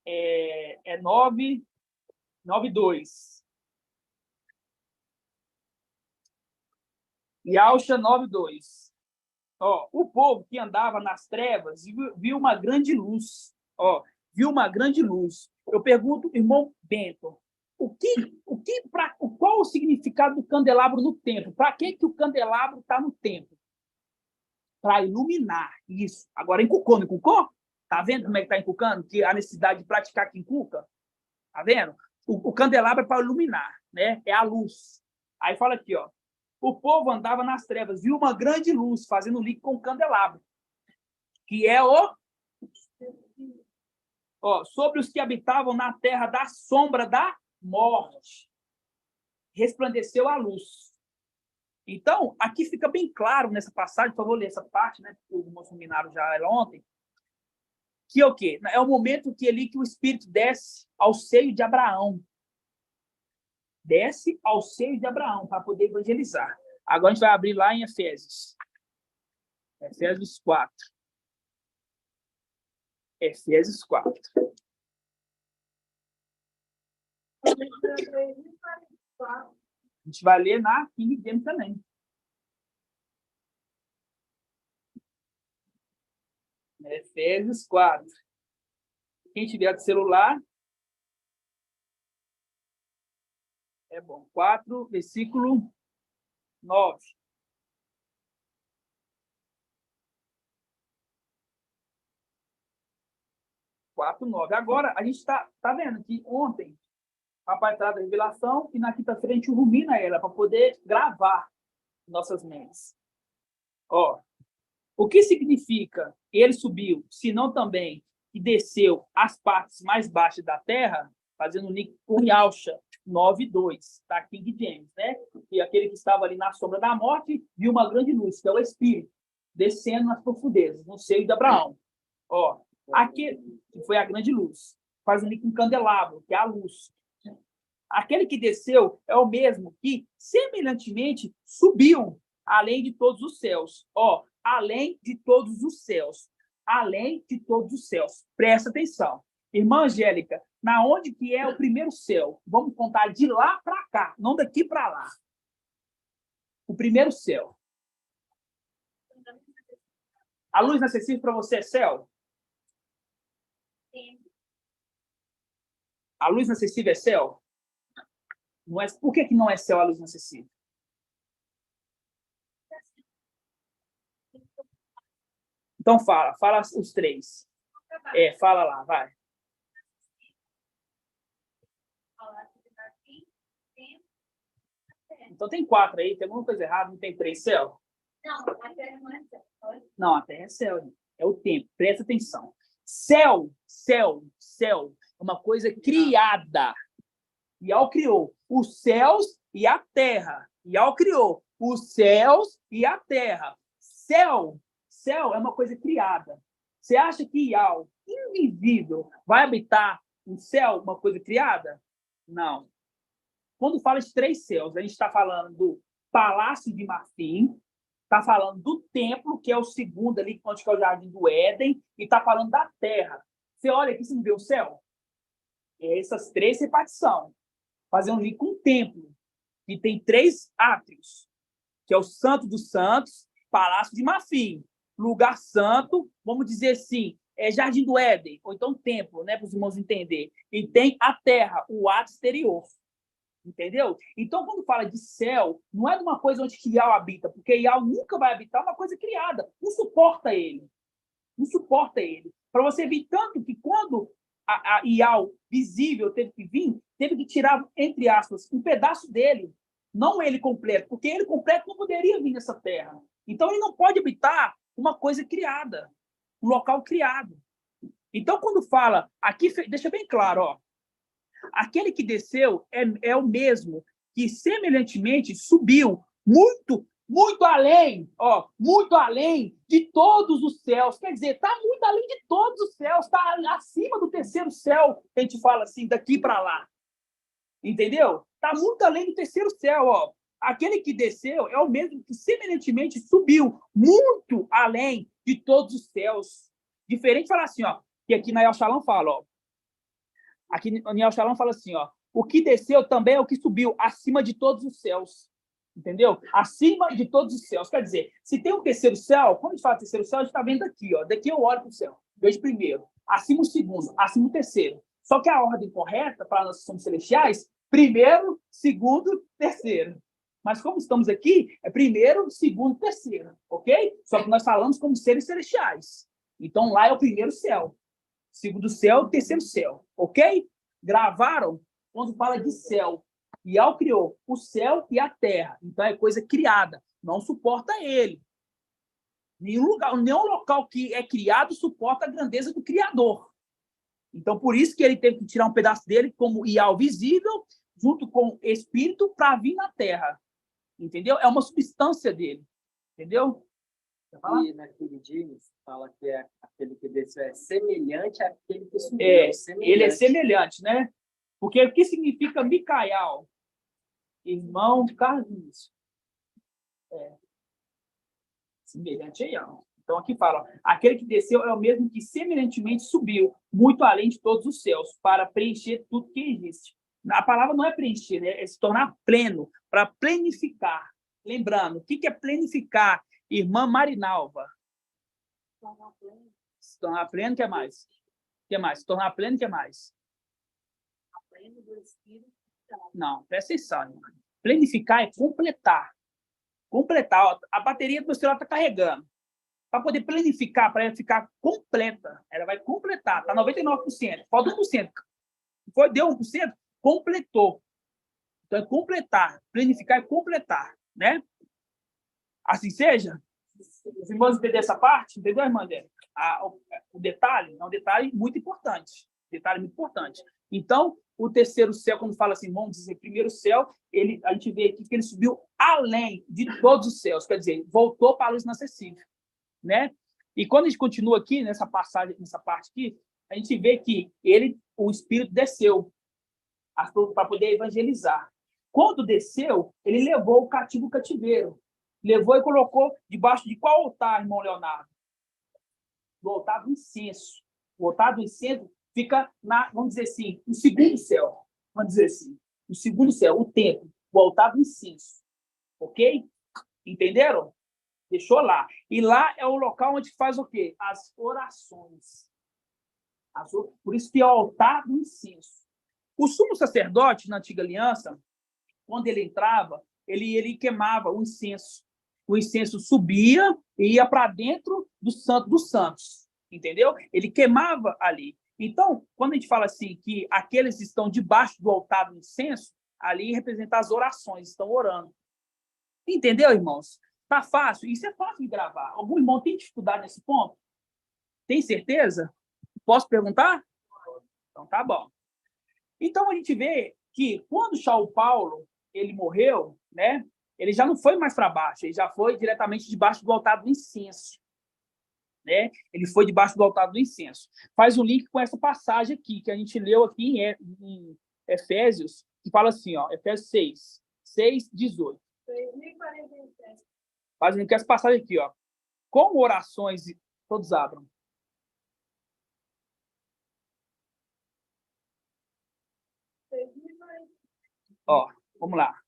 É 9:2. Yauxa 9:2. O povo que andava nas trevas viu uma grande luz. Viu uma grande luz. Eu pergunto, irmão Bento, qual o significado do candelabro no templo? Para que o candelabro está no templo? Para iluminar isso. Agora, encucou, não encucou? Tá vendo como é que está encucando? Que a necessidade de praticar que encuca? Tá vendo? O candelabro é para iluminar, né? É a luz. Aí fala aqui, o povo andava nas trevas, viu uma grande luz fazendo link com o candelabro, que é sobre os que habitavam na terra da sombra da morte. Resplandeceu a luz. Então, aqui fica bem claro nessa passagem, por favor, ler essa parte, né? O irmão Minaro já era ontem, que é o quê? É o momento que o Espírito desce ao seio de Abraão. Desce ao seio de Abraão para poder evangelizar. Agora a gente vai abrir lá em Efésios. Efésios 4. Efésios 4. A gente vai ler na King James também. Efésios 4. Quem tiver de celular, é bom. 4, versículo 9. Agora, a gente tá vendo que ontem o papai traz a revelação e na quinta-feira a gente rumina ela para poder gravar nossas mentes. O que significa ele subiu, se não também que desceu às partes mais baixas da terra, fazendo link com Yauxa 9:2, da King James, né? E aquele que estava ali na sombra da morte viu uma grande luz, que é o Espírito, descendo nas profundezas, no seio de Abraão. Aquele que foi a grande luz, faz um link com o candelabro, que é a luz. Aquele que desceu é o mesmo que, semelhantemente, subiu além de todos os céus. Além de todos os céus, além de todos os céus. Presta atenção. Irmã Angélica, na onde que é o primeiro céu? Vamos contar de lá para cá, não daqui para lá. O primeiro céu. A luz inacessível para você é céu? Sim. A luz inacessível é céu? Não é... Por que não é céu a luz inacessível? Então fala os três. Fala lá, vai. Então tem 4 aí, tem alguma coisa errada, não tem 3 céu? Não, a Terra não é céu. Não, a Terra é céu, é o tempo, presta atenção. Céu é uma coisa criada. Yahweh criou os céus e a terra. Yahweh criou os céus e a terra. Céu é uma coisa criada. Você acha que Yahweh, invisível, vai habitar um céu, uma coisa criada? Não. Quando fala de 3 céus, a gente está falando do Palácio de Marfim, está falando do templo, que é o segundo ali, onde é o Jardim do Éden, e está falando da terra. Você olha aqui, você não vê o céu? Essas 3 repartições. Fazer um link com o templo, que tem 3 átrios, que é o Santo dos Santos, Palácio de Marfim, lugar santo, vamos dizer assim, Jardim do Éden, ou então templo, né, para os irmãos entenderem. E tem a terra, o átrio exterior. Entendeu? Então, quando fala de céu, não é de uma coisa onde Yahweh habita, porque Yahweh nunca vai habitar uma coisa criada. Não suporta ele. Não suporta ele. Para você ver tanto que quando a Yahweh visível teve que vir, teve que tirar, entre aspas, um pedaço dele, não ele completo, porque ele completo não poderia vir nessa terra. Então, ele não pode habitar uma coisa criada, um local criado. Então, quando fala, aqui deixa bem claro, ó, aquele que desceu é o mesmo que semelhantemente subiu muito além, muito além de todos os céus. Quer dizer, está muito além de todos os céus, está acima do terceiro céu, que a gente fala assim, daqui para lá. Entendeu? Está muito além do terceiro céu. Ó. Aquele que desceu é o mesmo que semelhantemente subiu muito além de todos os céus. Diferente falar assim, ó, que aqui na El Shalom fala, ó, aqui no El Shalom fala assim, ó, o que desceu também é o que subiu acima de todos os céus. Entendeu? Acima de todos os céus. Quer dizer, se tem um terceiro céu, quando a gente fala terceiro céu, a gente está vendo aqui, ó. Daqui eu olho para o céu. Vejo primeiro, acima o segundo, acima o terceiro. Só que a ordem correta para nós que somos celestiais, primeiro, segundo, terceiro. Mas como estamos aqui, é primeiro, segundo, terceiro. Ok? Só que nós falamos como seres celestiais. Então lá é o primeiro céu. Segundo céu, terceiro céu. Ok? Gravaram quando fala de céu. Yahweh criou o céu e a terra. Então, é coisa criada. Não suporta ele. Nenhum local que é criado suporta a grandeza do Criador. Então, por isso que ele teve que tirar um pedaço dele como Yahweh visível, junto com o Espírito, para vir na terra. Entendeu? É uma substância dele. Entendeu? E naquele dia, fala que aquele que desceu é semelhante àquele que subiu. Ele é semelhante, né? Porque o que significa Micael? Irmão Carlos. Semelhante a Yahweh. Então, aqui fala, aquele que desceu é o mesmo que semelhantemente subiu, muito além de todos os céus, para preencher tudo que existe. A palavra não é preencher, né? É se tornar pleno, para plenificar. Lembrando, o que é plenificar? Irmã Marinalva. Se tornar pleno, o que mais? O que mais? Se tornar pleno, o que mais? Pleno do Espírito. Não, presta atenção, irmão. Planificar é completar. Completar. Ó, a bateria do meu celular está carregando. Para poder planificar, para ela ficar completa, ela vai completar. Está 99%. Falta 1%. Deu 1%, completou. Então, é completar. Planificar é completar. Né? Assim seja? Os irmãos entenderam essa parte? Entendeu, irmã dele? O detalhe é um detalhe muito importante. Detalhe muito importante. Então, o terceiro céu, quando fala assim, vamos dizer, primeiro céu, a gente vê aqui que ele subiu além de todos os céus, quer dizer, voltou para a luz inacessível, né? E quando a gente continua aqui, nessa passagem, nessa parte aqui, a gente vê que o Espírito desceu para poder evangelizar. Quando desceu, ele levou o cativo ao cativeiro. Levou e colocou debaixo de qual altar, irmão Leonardo? do altar do incenso. O altar do incenso fica vamos dizer assim, no segundo céu. Vamos dizer assim, no segundo céu, o templo, o altar do incenso. Ok? Entenderam? Deixou lá. E lá é o local onde faz o quê? As orações. Por isso que é o altar do incenso. O sumo sacerdote, na antiga aliança, quando ele entrava, ele queimava o incenso. O incenso subia e ia para dentro do Santo dos Santos. Entendeu? Ele queimava ali. Então, quando a gente fala assim que aqueles que estão debaixo do altar do incenso, ali representa as orações, estão orando. Entendeu, irmãos? Tá fácil? Isso é fácil de gravar. Algum irmão tem dificuldade nesse ponto? Tem certeza? Posso perguntar? Então tá bom. Então a gente vê que quando Shaul Paulo ele morreu, né? Ele já não foi mais para baixo, ele já foi diretamente debaixo do altar do incenso, né? Ele foi debaixo do altar do incenso. Faz um link com essa passagem aqui que a gente leu aqui em Efésios, que fala assim, ó, Efésios 6, 18. 2047. Faz um link com essa passagem aqui, ó. Com orações, todos abram. Ó, vamos lá.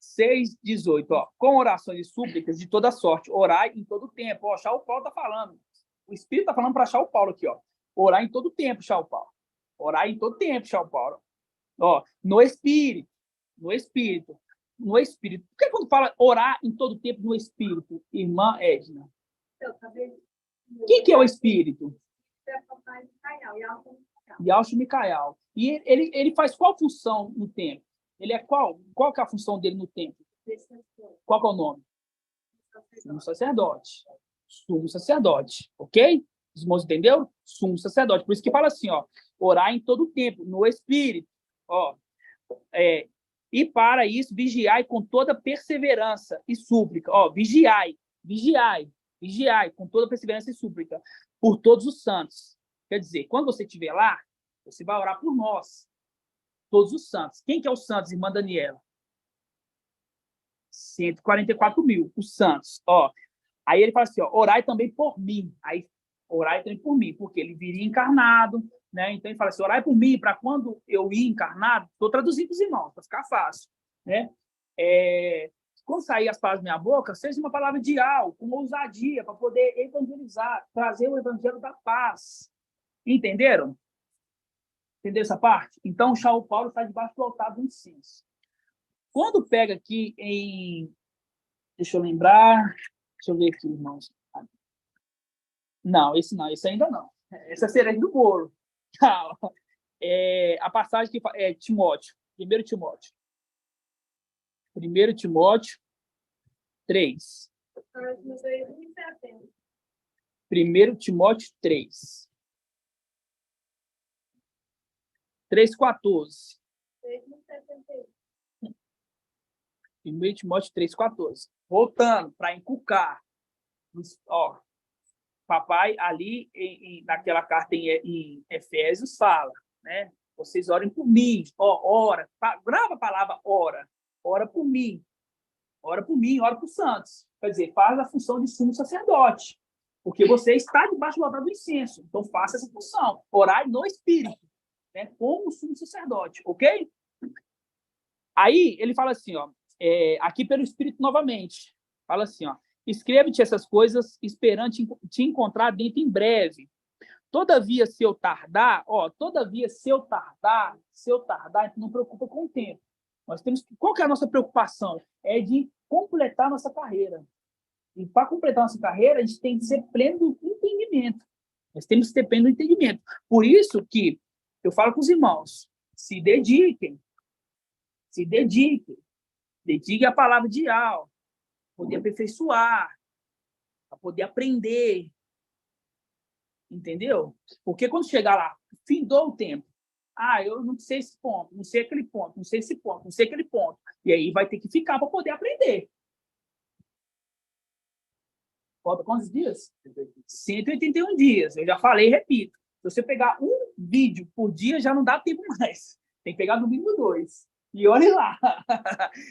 6:18, ó. Com orações e súplicas de toda sorte, orai em todo tempo. Ó, Shaul Paulo tá falando. O Espírito tá falando para Shaul Paulo aqui, ó. Orar em todo tempo, Shaul Paulo. Orar em todo tempo, Shaul Paulo. Ó, no Espírito. No Espírito. No Espírito. Por que quando fala orar em todo tempo no Espírito, irmã Edna? Quem que é o Espírito? Yahshua Micael. E ele faz qual função no templo? Ele é qual? Qual que é a função dele no templo? Qual que é o nome? Sumo sacerdote. Sumo sacerdote. Ok? Os irmãos entenderam? Sumo sacerdote. Por isso que fala assim, ó. Orar em todo tempo, no Espírito. Ó. E para isso, vigiai com toda perseverança e súplica. Ó, vigiai com toda perseverança e súplica por todos os santos. Quer dizer, quando você estiver lá, você vai orar por nós. Todos os santos. Quem que é os santos, irmã Daniela? 144 mil, os santos. Ó, aí ele fala assim, ó, orai também por mim. Aí, orai também por mim, porque ele viria encarnado, né? Então ele fala assim, orai por mim, para quando eu ir encarnado, estou traduzindo para os irmãos, para ficar fácil, né? Quando sair as palavras da minha boca, seja uma palavra ideal, com ousadia, para poder evangelizar, trazer o evangelho da paz. Entenderam? Entendeu essa parte? Então, Shaul Paulo está debaixo do altar do incenso. Quando pega aqui em... Deixa eu lembrar. Deixa eu ver aqui, irmãos. Não, esse ainda não. Essa é a cereja do bolo. A passagem que é Timóteo. 1 Timóteo. 1 Timóteo 3. 1 Timóteo 3. 3,14. 1 Timóteo 3,14. Voltando para inculcar. Ó, papai ali naquela carta em Efésios fala, né? Vocês orem por mim. Ó, ora. Grava a palavra ora. Ora por mim. Ora por mim, ora por santos. Quer dizer, faz a função de sumo sacerdote. Porque você está debaixo do altar do incenso. Então, faça essa função. Orar no Espírito. Né, como sumo sacerdote, ok? Aí ele fala assim, ó, aqui pelo Espírito novamente, fala assim, ó, escreve-te essas coisas esperando te encontrar dentro em breve. Todavia, se eu tardar, não preocupa com o tempo. Nós temos qual que é a nossa preocupação? É de completar nossa carreira. E para completar nossa carreira, a gente tem que ser pleno do entendimento. Nós temos que ter pleno do entendimento. Por isso que eu falo com os irmãos, se dediquem, dediquem a palavra de aula, para poder aperfeiçoar, para poder aprender, entendeu? Porque quando chegar lá, findou o tempo, eu não sei esse ponto, não sei aquele ponto, não sei esse ponto, não sei aquele ponto, e aí vai ter que ficar para poder aprender. Falta quantos dias? 181 dias, eu já falei e repito. Se você pegar um vídeo por dia, já não dá tempo mais. Tem que pegar no mínimo 2. E olhe lá.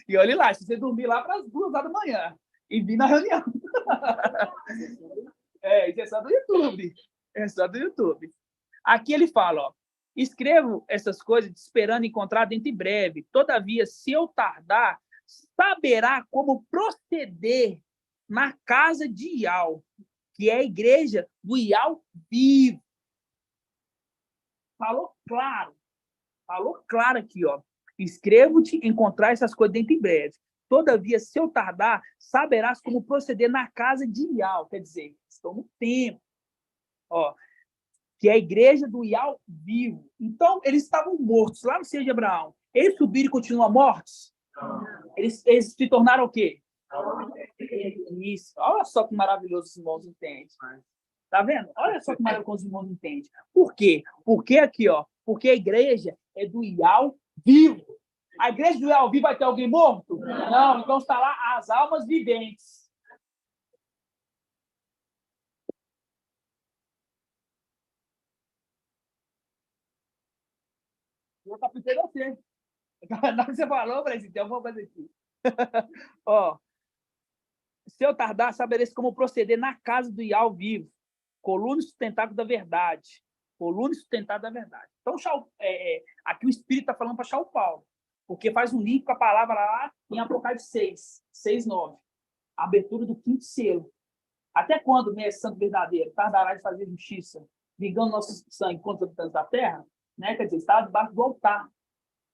E olhe lá. Se você dormir lá para as 2 horas da manhã e vir na reunião. Isso é só do YouTube. É só do YouTube. Aqui ele fala, ó, escrevo essas coisas esperando encontrar dentro em breve. Todavia, se eu tardar, saberá como proceder na casa de Iau, que é a igreja do Iau vivo. Falou claro aqui, ó. Escrevo-te encontrar essas coisas dentro em breve. Todavia, se eu tardar, saberás como proceder na casa de Iau. Quer dizer, estou no tempo. Ó, que é a igreja do Iau vivo. Então, eles estavam mortos lá no seio de Abraão. Eles subiram e continuam mortos? Eles se tornaram o quê? Isso. Olha só que maravilhoso os irmãos entendem. Tá vendo? Olha só que maravilhoso os irmãos entendem. Por quê? Porque aqui, ó, porque a igreja é do Iau vivo. A igreja do Iau vivo vai ter alguém morto? Não, então está lá as almas viventes. Eu captei você. Na hora que você falou, eu falei assim, tem alguma coisa aqui. Ó, se eu tardar, sabereis como proceder na casa do Iau vivo. Coluna sustentável da verdade. Coluna sustentável da verdade. Então, aqui o Espírito está falando para São Paulo, porque faz um link com a palavra lá em Apocalipse 6, 6:9. A abertura do 5º selo. Até quando, mestre santo verdadeiro, tardará de fazer justiça, vingando nosso sangue contra os habitantes da terra? Né? Quer dizer, está debaixo do altar,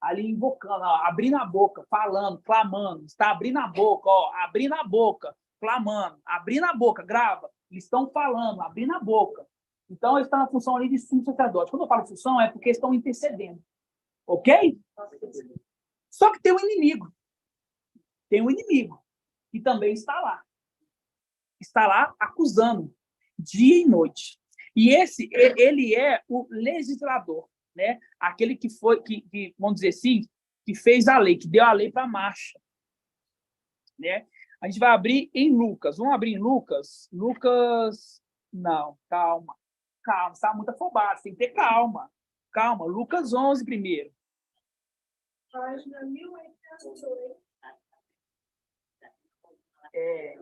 ali invocando, ó, abrindo a boca, falando, clamando, está abrindo a boca, ó, abrindo a boca, clamando, abrindo a boca, grava, eles estão falando, abrindo a boca. Então, eles estão na função ali de sumo sacerdote. Quando eu falo função, é porque estão intercedendo. Ok? Só que tem um inimigo. Tem um inimigo que também está lá. Está lá acusando, dia e noite. E ele é o legislador, né? Aquele que foi, que, vamos dizer assim, que fez a lei, que deu a lei para a marcha. Né? A gente vai abrir em Lucas. Vamos abrir em Lucas? Lucas... Não, calma. Calma, você está muito afobado, você tem que ter calma. Calma, Lucas 11 primeiro. Página 1808.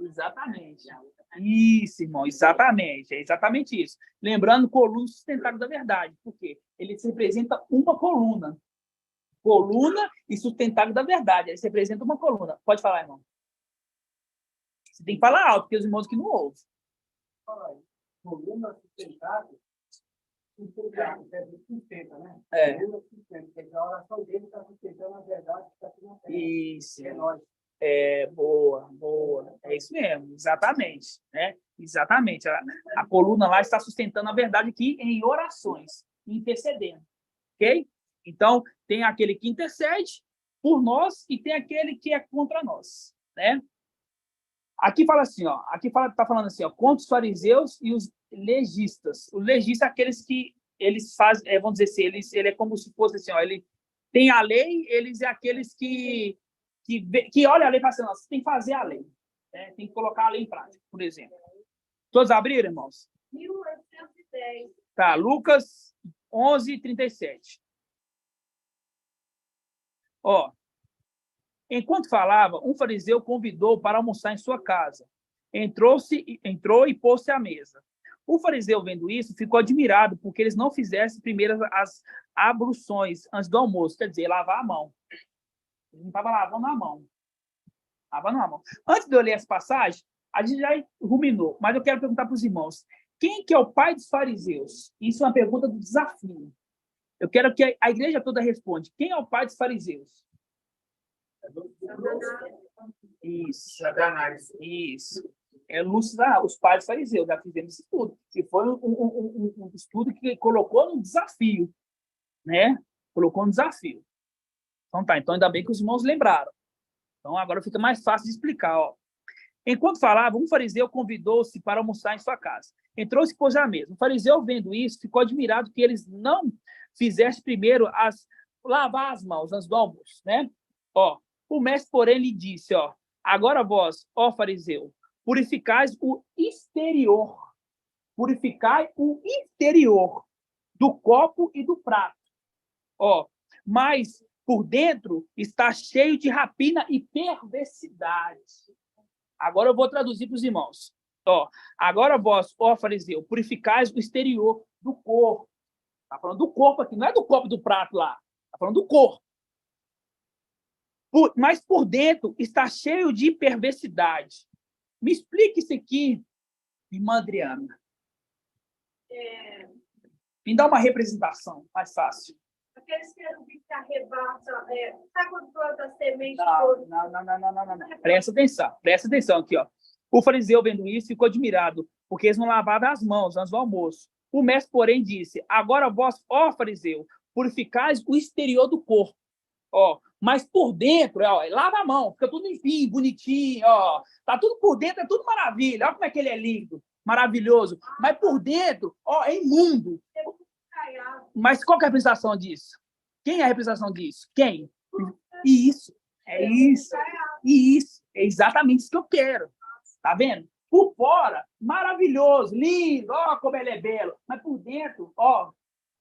Exatamente. Isso, irmão, exatamente. É exatamente isso. Lembrando, coluna sustentável da verdade. Por quê? Ele representa uma coluna. Coluna e sustentável da verdade. Ele representa uma coluna. Pode falar, irmão. Você tem que falar alto, porque os irmãos que não ouvem. Coluna sustentável, sustenta, né? Coluna sustenta, porque a oração dele está sustentando a verdade que está aqui na terra. Isso. É nós. Boa. É isso mesmo, exatamente. Né? Exatamente. A coluna lá está sustentando a verdade aqui em orações, intercedendo. Ok? Então, tem aquele que intercede por nós e tem aquele que é contra nós. Né? Aqui fala assim, ó. Aqui está falando assim, ó, contra os fariseus e os legistas. Os legistas, aqueles que eles fazem, vamos dizer assim, ele é como se fosse assim, ó, ele tem a lei, eles é aqueles que olha a lei e fala assim, você tem que fazer a lei, né? Tem que colocar a lei em prática, por exemplo. Todos abriram, irmãos? 1810. Tá, Lucas 11, 37. Ó, enquanto falava, um fariseu convidou para almoçar em sua casa. Entrou e pôs-se à mesa. O fariseu, vendo isso, ficou admirado, porque eles não fizessem primeiro as abluções antes do almoço, quer dizer, lavar a mão. Ele não estava lavando a mão. Lavando a mão. Antes de eu ler essa passagem, a gente já ruminou, mas eu quero perguntar para os irmãos, quem que é o pai dos fariseus? Isso é uma pergunta do desafio. Eu quero que a igreja toda responda. Quem é o pai dos fariseus? Isso. Isso. É Lúcio, os pais dos fariseus, já fizemos esse estudo. E foi um estudo que colocou no desafio. Né? Colocou no desafio. Então tá, então ainda bem que os irmãos lembraram. Então agora fica mais fácil de explicar. Ó. Enquanto falava, um fariseu convidou-se para almoçar em sua casa. Entrou-se e pôs à mesa. O fariseu, vendo isso, ficou admirado que eles não fizessem primeiro lavar as mãos antes do almoço. Né? Ó, o mestre, porém, lhe disse, ó, agora vós, ó fariseu, purificai o exterior do copo e do prato. Ó, mas por dentro está cheio de rapina e perversidade. Agora eu vou traduzir para os irmãos. Ó, agora vós, ó fariseu, purificais o exterior do corpo. Está falando do corpo aqui, não é do copo do prato lá. Está falando do corpo. Mas por dentro está cheio de perversidade. Me explique isso aqui, irmã Adriana. Me dá uma representação mais fácil. Aqueles querubins que arrebatam, sabe quando planta semente? Não. Presta atenção aqui, ó. O fariseu, vendo isso, ficou admirado, porque eles não lavavam as mãos antes do almoço. O mestre, porém, disse: agora vós, ó fariseu, purificais o exterior do corpo. Ó, mas por dentro, ó, lava a mão, fica tudo limpinho, bonitinho, ó. Tá tudo por dentro, é tudo maravilha. Olha como é que ele é lindo, maravilhoso. Mas por dentro, ó, é imundo. Mas qual que é a representação disso? Quem é a representação disso? Quem? Isso. É isso. Isso. É exatamente isso que eu quero. Tá vendo? Por fora, maravilhoso, lindo, ó, como ele é belo. Mas por dentro, ó,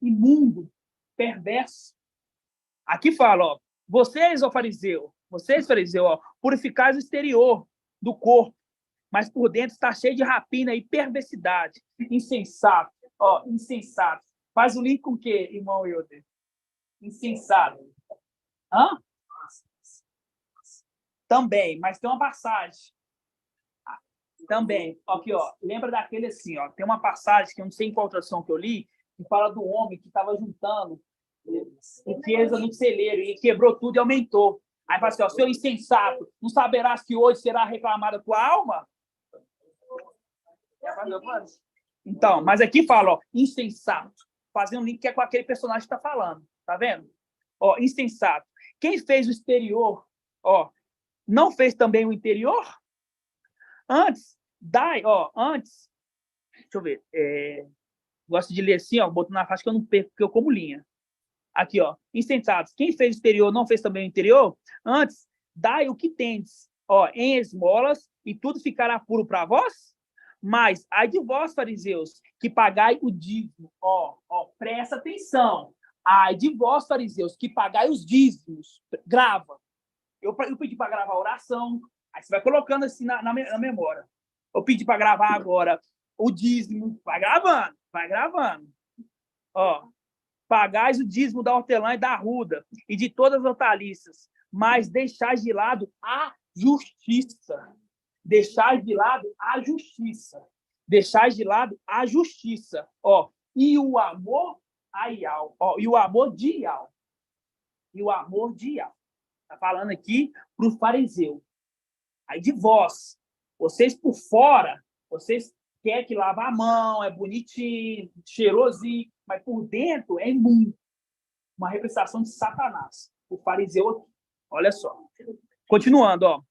imundo, perverso. Aqui fala, ó, vocês, ó fariseu, ó, purificais o exterior do corpo, mas por dentro está cheio de rapina e perversidade. Insensato, ó, insensato. Faz o link com o quê, irmão Euder? Insensato. Hã? Também, mas tem uma passagem. Também, aqui, ó, lembra daquele assim, ó, tem uma passagem que eu não sei em qual tradução que eu li, que fala do homem que estava juntando riqueza no celeiro e quebrou tudo e aumentou. Aí fala assim, ó, seu insensato, não saberás que hoje será reclamada a tua alma? Então, mas aqui fala, ó, insensato, fazendo um link que é com aquele personagem que está falando, tá vendo? Ó, insensato. Quem fez o exterior, ó, não fez também o interior? Antes, deixa eu ver, gosto de ler assim, ó, botando na faixa que eu não perco, porque eu como linha. Aqui, ó, insensatos, quem fez o exterior não fez também o interior? Antes, dai o que tendes, ó, em esmolas, e tudo ficará puro para vós? Mas, ai de vós, fariseus, que pagai o dízimo, ó, presta atenção, ai de vós, fariseus, que pagai os dízimos, grava. Eu pedi para gravar a oração, aí você vai colocando assim na memória. Eu pedi para gravar agora o dízimo. Vai gravando. Ó, pagais o dízimo da hortelã e da arruda e de todas as hortaliças, mas deixais de lado a justiça. Deixais de lado a justiça. Deixais de lado a justiça. Ó, e o amor aial. Ó, e o amor de Ial. E o amor de Ial. Está falando aqui para o fariseu. Aí de vós, vocês por fora, vocês querem que lava a mão, é bonitinho, cheirosinho, mas por dentro é imundo. Uma representação de Satanás. O fariseu aqui. Olha só. Continuando, ó.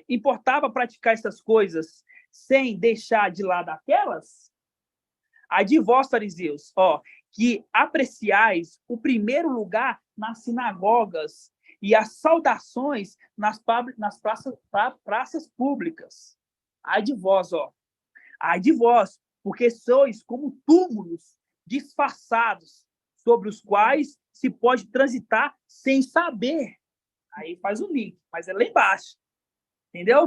Importava praticar essas coisas sem deixar de lado aquelas? Aí de vós, fariseus, ó, que apreciais o primeiro lugar nas sinagogas e as saudações nas praças públicas. Ai de vós, ó. Ai de vós, porque sois como túmulos disfarçados, sobre os quais se pode transitar sem saber. Aí faz um link, mas é lá embaixo. Entendeu?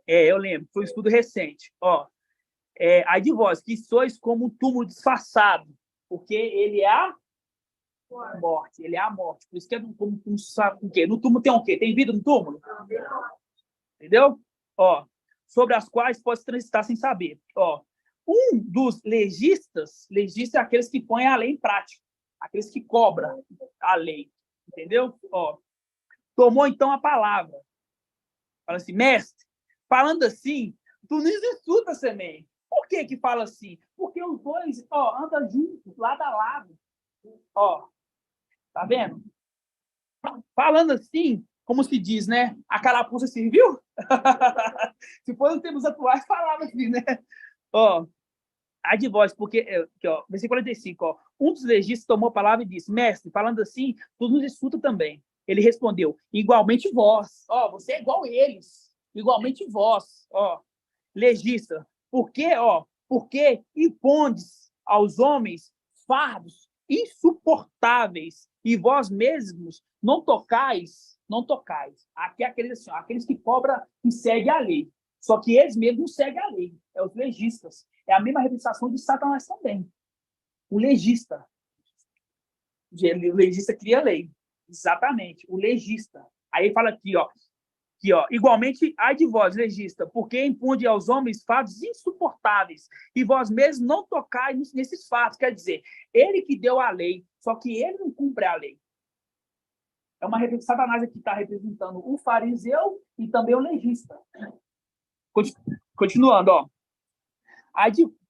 Eu lembro, foi um estudo recente. Ó, ai de vós, que sois como um túmulo disfarçado, porque ele é a morte, ele é a morte. Por isso que é como o quê? No túmulo tem o quê? Tem vida no túmulo? Entendeu? Ó, sobre as quais pode transitar sem saber. Ó, um dos legistas é aqueles que põem a lei em prática, aqueles que cobram a lei. Entendeu? Ó, tomou então a palavra. Fala assim, mestre, falando assim, tu nos insulta também. Por que fala assim? Porque os dois, ó, andam juntos, lado a lado. Ó, tá vendo? Falando assim, como se diz, né? A carapuça serviu? Se for nos tempos atuais, falava assim, né? Ó, ai de vós, porque, aqui, ó, versículo 45, ó, um dos legistas tomou a palavra e disse, mestre, falando assim, tu nos insulta também. Ele respondeu, igualmente vós. Ó, você é igual eles. Igualmente vós. Ó, legista. Por quê? Ó, porque impondes aos homens fardos insuportáveis e vós mesmos não tocais. Aqui é aqueles, assim, ó, aqueles que cobram e seguem a lei. Só que eles mesmos não seguem a lei. É os legistas. É a mesma representação de Satanás também. O legista. O legista cria a lei. Exatamente. O legista. Aí ele fala aqui, ó. Igualmente, ai de vós, legista, porque impunde aos homens fatos insuportáveis, e vós mesmos não tocais nesses fatos. Quer dizer, ele que deu a lei, só que ele não cumpre a lei. É uma representação. Satanás aqui está representando o fariseu e também o legista. Continuando, ó.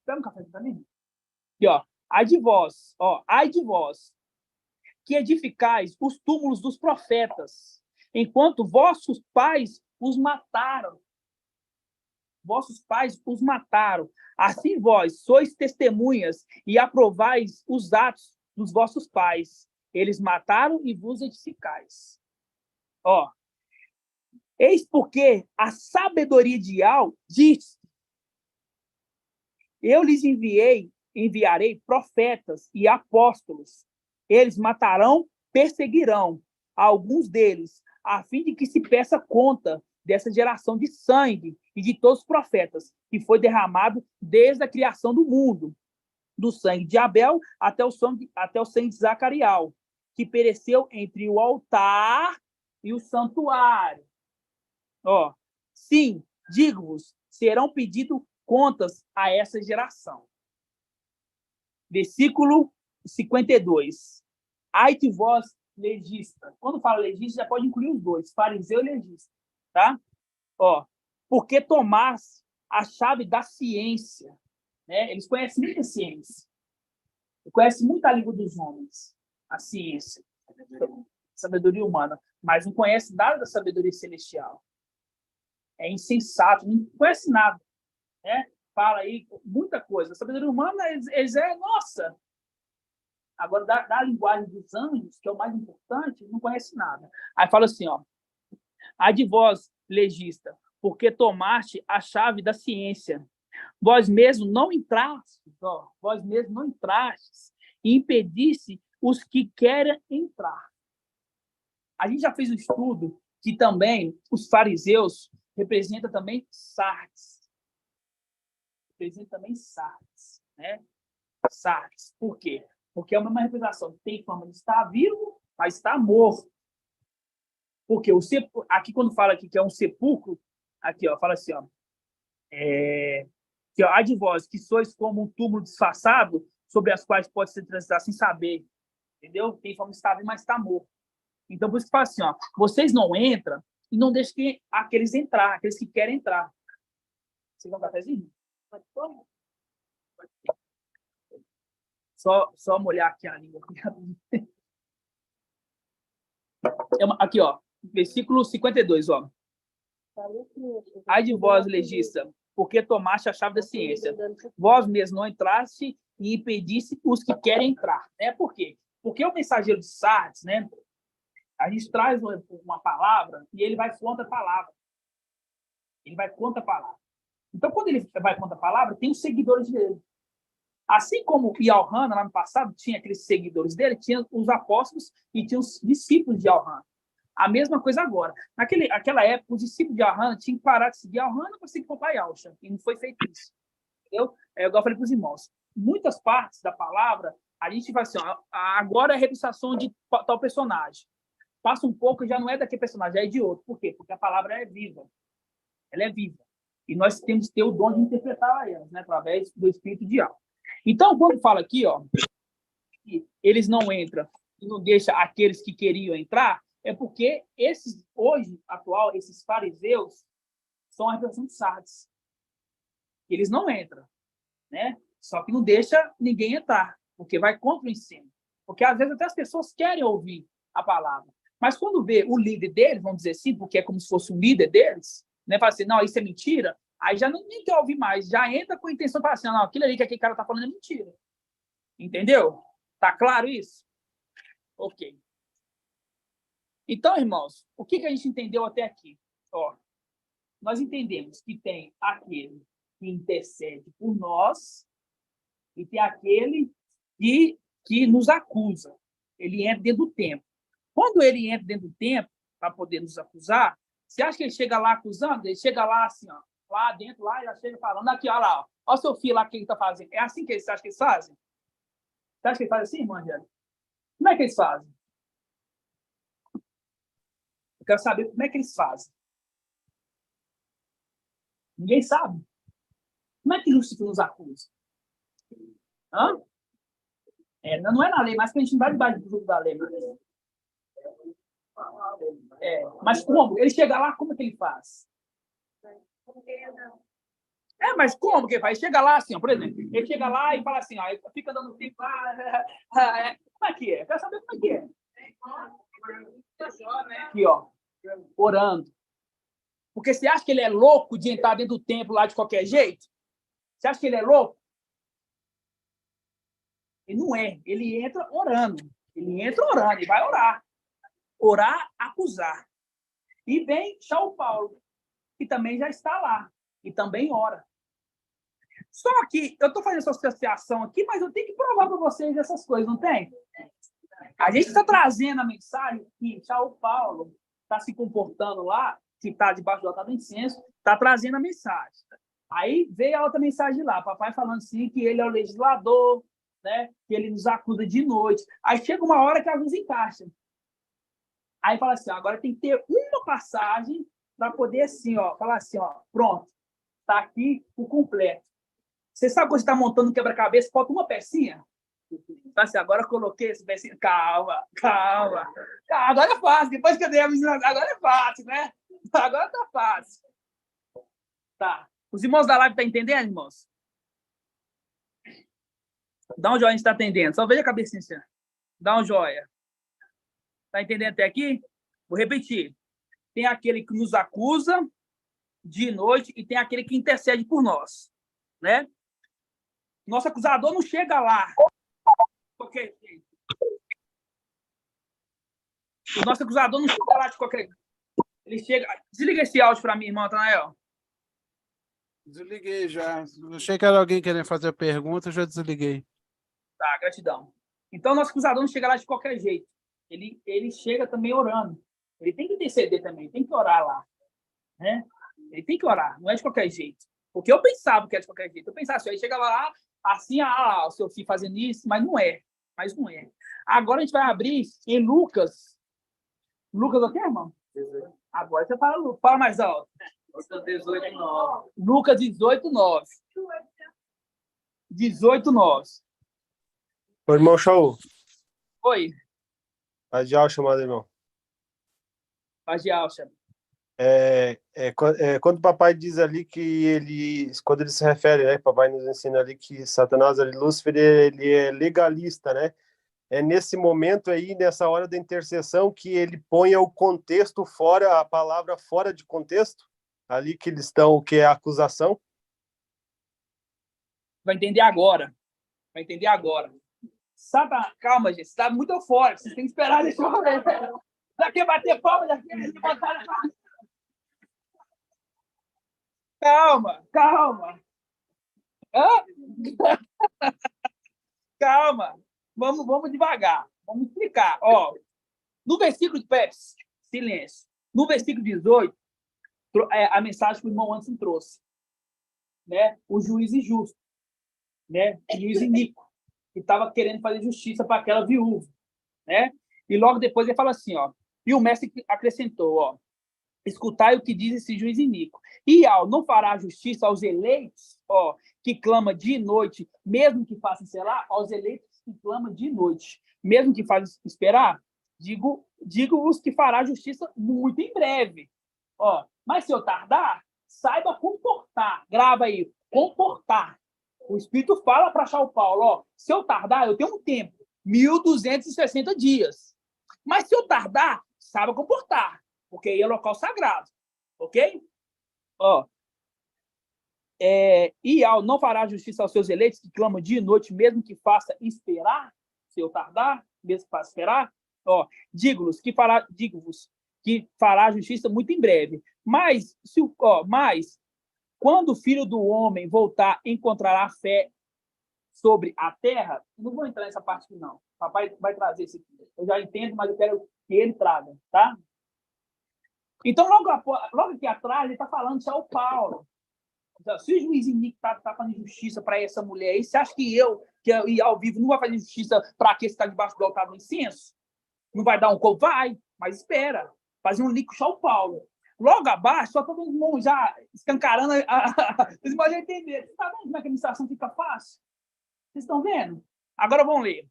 Pega um café para mim? Aqui, ó. Ai de vós, que edificais os túmulos dos profetas, enquanto vossos pais os mataram. Vossos pais os mataram. Assim vós sois testemunhas e aprovais os atos dos vossos pais. Eles mataram e vos edificais. Ó. Eis porque a sabedoria ideal diz: eu lhes enviarei profetas e apóstolos. Eles matarão, perseguirão alguns deles, a fim de que se peça conta dessa geração de sangue e de todos os profetas, que foi derramado desde a criação do mundo, do sangue de Abel até o sangue de Zacariel, que pereceu entre o altar e o santuário. Ó, sim, digo-vos, serão pedidas contas a essa geração. Versículo 52. Ai de vós, legista. Quando fala legista, já pode incluir os dois, fariseu e legista, tá? Ó, porque tomaste a chave da ciência, né? Eles conhecem muita ciência. Conhecem muito a língua dos homens, a ciência, sabedoria humana, mas não conhece nada da sabedoria celestial. É insensato, não conhece nada, né? Fala aí muita coisa. A sabedoria humana, eles nossa. Agora, da linguagem dos anjos, que é o mais importante, não conhece nada. Aí fala assim, ó. Ai de vós, legista, porque tomaste a chave da ciência. Vós mesmos não entrastes, e impedisse os que querem entrar. A gente já fez um estudo que também os fariseus representam também Sardes. Representa também Sardes, né? Sardes. Por quê? Porque é uma representação. Tem forma de estar vivo, mas está morto. Porque aqui, quando fala aqui que é um sepulcro, aqui, ó, fala assim, ó. Que, ó, ai de vós, que sois como um túmulo disfarçado, sobre as quais pode ser transitado sem saber. Entendeu? Tem forma de estar vivo, mas está morto. Então, por isso que fala assim, ó. Vocês não entram e não deixem aqueles entrar, aqueles que querem entrar. Você quer um cafezinho? Só molhar aqui a língua. Aqui, ó. Versículo 52, ó. Ai de vós, legista, porque tomaste a chave da ciência. Vós mesmos não entraste e impedisse os que querem entrar. Né? Por quê? Porque o mensageiro de Sardes, né? A gente traz uma palavra e ele vai contra a palavra. Ele vai contra a palavra. Então, quando ele vai contra a palavra, tem os seguidores dele. Assim como Yohanan, lá no passado, tinha aqueles seguidores dele, tinha os apóstolos e tinha os discípulos de Yohanan. A mesma coisa agora. Naquela época, os discípulos de Yohanan tinham que parar de seguir Yohanan para seguir o Papai Yahshua. E não foi feito isso. Entendeu? Igual eu falei para os irmãos. Muitas partes da palavra, a gente vai assim, ó, agora é a representação de tal personagem. Passa um pouco e já não é daquele personagem, é de outro. Por quê? Porque a palavra é viva. Ela é viva. E nós temos que ter o dom de interpretar elas, né? Através do Espírito de alma. Então, quando fala aqui, ó, que eles não entram e não deixam aqueles que queriam entrar, é porque hoje, atual, esses fariseus são a representação de Sardes. Eles não entram, né? Só que não deixa ninguém entrar, porque vai contra o ensino. Porque, às vezes, até as pessoas querem ouvir a palavra. Mas quando vê o líder deles, vamos dizer assim, porque é como se fosse um líder deles, né? Fala assim, não, isso é mentira. Aí já nem quer ouvir mais, já entra com a intenção de falar assim, não, aquilo ali que aquele cara está falando é mentira. Entendeu? Tá claro isso? Ok. Então, irmãos, o que a gente entendeu até aqui? Ó, nós entendemos que tem aquele que intercede por nós e tem aquele que nos acusa. Ele entra dentro do tempo. Quando ele entra dentro do tempo, para poder nos acusar, você acha que ele chega lá acusando? Ele chega lá assim, ó, lá dentro, lá, já chega falando, aqui, olha lá, ó seu filho lá, o que ele está fazendo. É assim que eles acham que eles fazem? Você acha que eles fazem assim, irmã Angélica? Como é que eles fazem? Eu quero saber como é que eles fazem. Ninguém sabe. Como é que Lúcifer nos acusa? Hã? Não é na lei, mas que a gente não vai debaixo do jogo da lei. Mas como? Ele chega lá, como é que ele faz? Mas como que ele faz? Ele chega lá assim, ó, por exemplo, ele chega lá e fala assim, ó, ele fica dando tempo lá. Como é que é? Eu quero saber como é que é. Aqui, ó, orando. Porque você acha que ele é louco de entrar dentro do templo lá de qualquer jeito? Você acha que ele é louco? Ele não é. Ele entra orando. Ele vai orar. Orar, acusar. E vem São Paulo, que também já está lá. E também ora. Só que eu estou fazendo essa associação aqui, mas eu tenho que provar para vocês essas coisas, não tem? A gente está trazendo a mensagem que São Paulo está se comportando lá, que está debaixo do altar do incenso, está trazendo a mensagem. Aí veio a outra mensagem lá, papai falando assim que ele é o legislador, né? Que ele nos acusa de noite. Aí chega uma hora que a luz encaixa. Aí fala assim, ó, agora tem que ter uma passagem para poder assim, ó, falar assim, ó, pronto, está aqui o completo. Você sabe quando você está montando um quebra-cabeça, falta uma pecinha? Assim, agora eu coloquei esse pecinha. Calma. Agora é fácil. Depois que eu dei a missão, agora é fácil, né? Agora tá fácil. Tá. Os irmãos da live estão entendendo, irmãos? Dá um joinha, a gente está entendendo. Só veja a cabecinha assim. Dá um joia. Está entendendo até aqui? Vou repetir. Tem aquele que nos acusa de noite e tem aquele que intercede por nós, né? Nosso acusador não chega lá. Porque o nosso acusador não chega lá de qualquer... Ele chega... Desliga esse áudio para mim, irmão Natanael. Desliguei já. Achei que era alguém querendo fazer pergunta, já desliguei. Tá, gratidão. Então, o nosso acusador não chega lá de qualquer jeito. Ele chega também orando. Ele tem que interceder também, tem que orar lá. Né? Ele tem que orar, não é de qualquer jeito. Porque eu pensava que era de qualquer jeito. Eu pensava assim, aí chegava lá, assim, o seu filho fazendo isso, mas não é. Agora a gente vai abrir em Lucas. Lucas o quê, irmão? 18. Agora você fala, Lucas. Fala mais alto. Lucas 18:9. Lucas 18:9. 18:9. Ô, irmão Shaul. Oi. Adial chamado, irmão. Adial, chama. Quando o papai diz ali que quando ele se refere, né, papai nos ensina ali que Satanás, Lúcifer, ele é legalista, né? É nesse momento aí, nessa hora da intercessão, que ele põe o contexto fora, a palavra fora de contexto, ali que eles estão, que é a acusação. Vai entender agora. Calma, gente, você está muito eufórico, vocês têm que esperar, deixa eu ver. Já quer bater palma, já quer levantar a palma. Calma. Calma. Vamos devagar. Vamos explicar. Ó, no versículo de Pepsi, silêncio. No versículo 18, a mensagem que o irmão Anderson trouxe. Né? O juiz injusto. Né? O juiz iníquo. Que estava querendo fazer justiça para aquela viúva. Né? E logo depois ele fala assim, ó. E o mestre acrescentou, ó. Escutai o que diz esse juiz iníquo. E ao não fará justiça aos eleitos, ó, que clama de noite, mesmo que façam selar, aos eleitos que clama de noite, mesmo que façam esperar, digo-vos que fará justiça muito em breve. Ó, mas se eu tardar, saiba comportar. Grava aí, comportar. O Espírito fala para São Paulo, ó, se eu tardar, eu tenho um tempo, 1260 dias. Mas se eu tardar, saiba comportar. Porque aí é local sagrado, ok? Ó, e ao não fará justiça aos seus eleitos que clamam dia e noite, mesmo que faça esperar, se eu tardar, mesmo que faça esperar, ó, digo-vos que fará justiça muito em breve. Mas quando o Filho do Homem voltar, encontrará fé sobre a terra? Eu não vou entrar nessa parte aqui, não. O papai vai trazer isso aqui. Eu já entendo, mas eu quero que ele traga, tá? Então, logo aqui atrás, ele está falando de São Paulo. Se o juiz Henrique está fazendo justiça para essa mulher aí, você acha que eu, que ir ao vivo, não vai fazer justiça para aquele que está debaixo do altar do incenso? Não vai dar um corpo? Vai, mas espera. Fazer um link com o Paulo. Logo abaixo, só todo mundo já escancarando. Vocês irmãos já entenderam. Vocês estão vendo como é que a administração fica fácil? Vocês estão vendo? Agora vamos ler.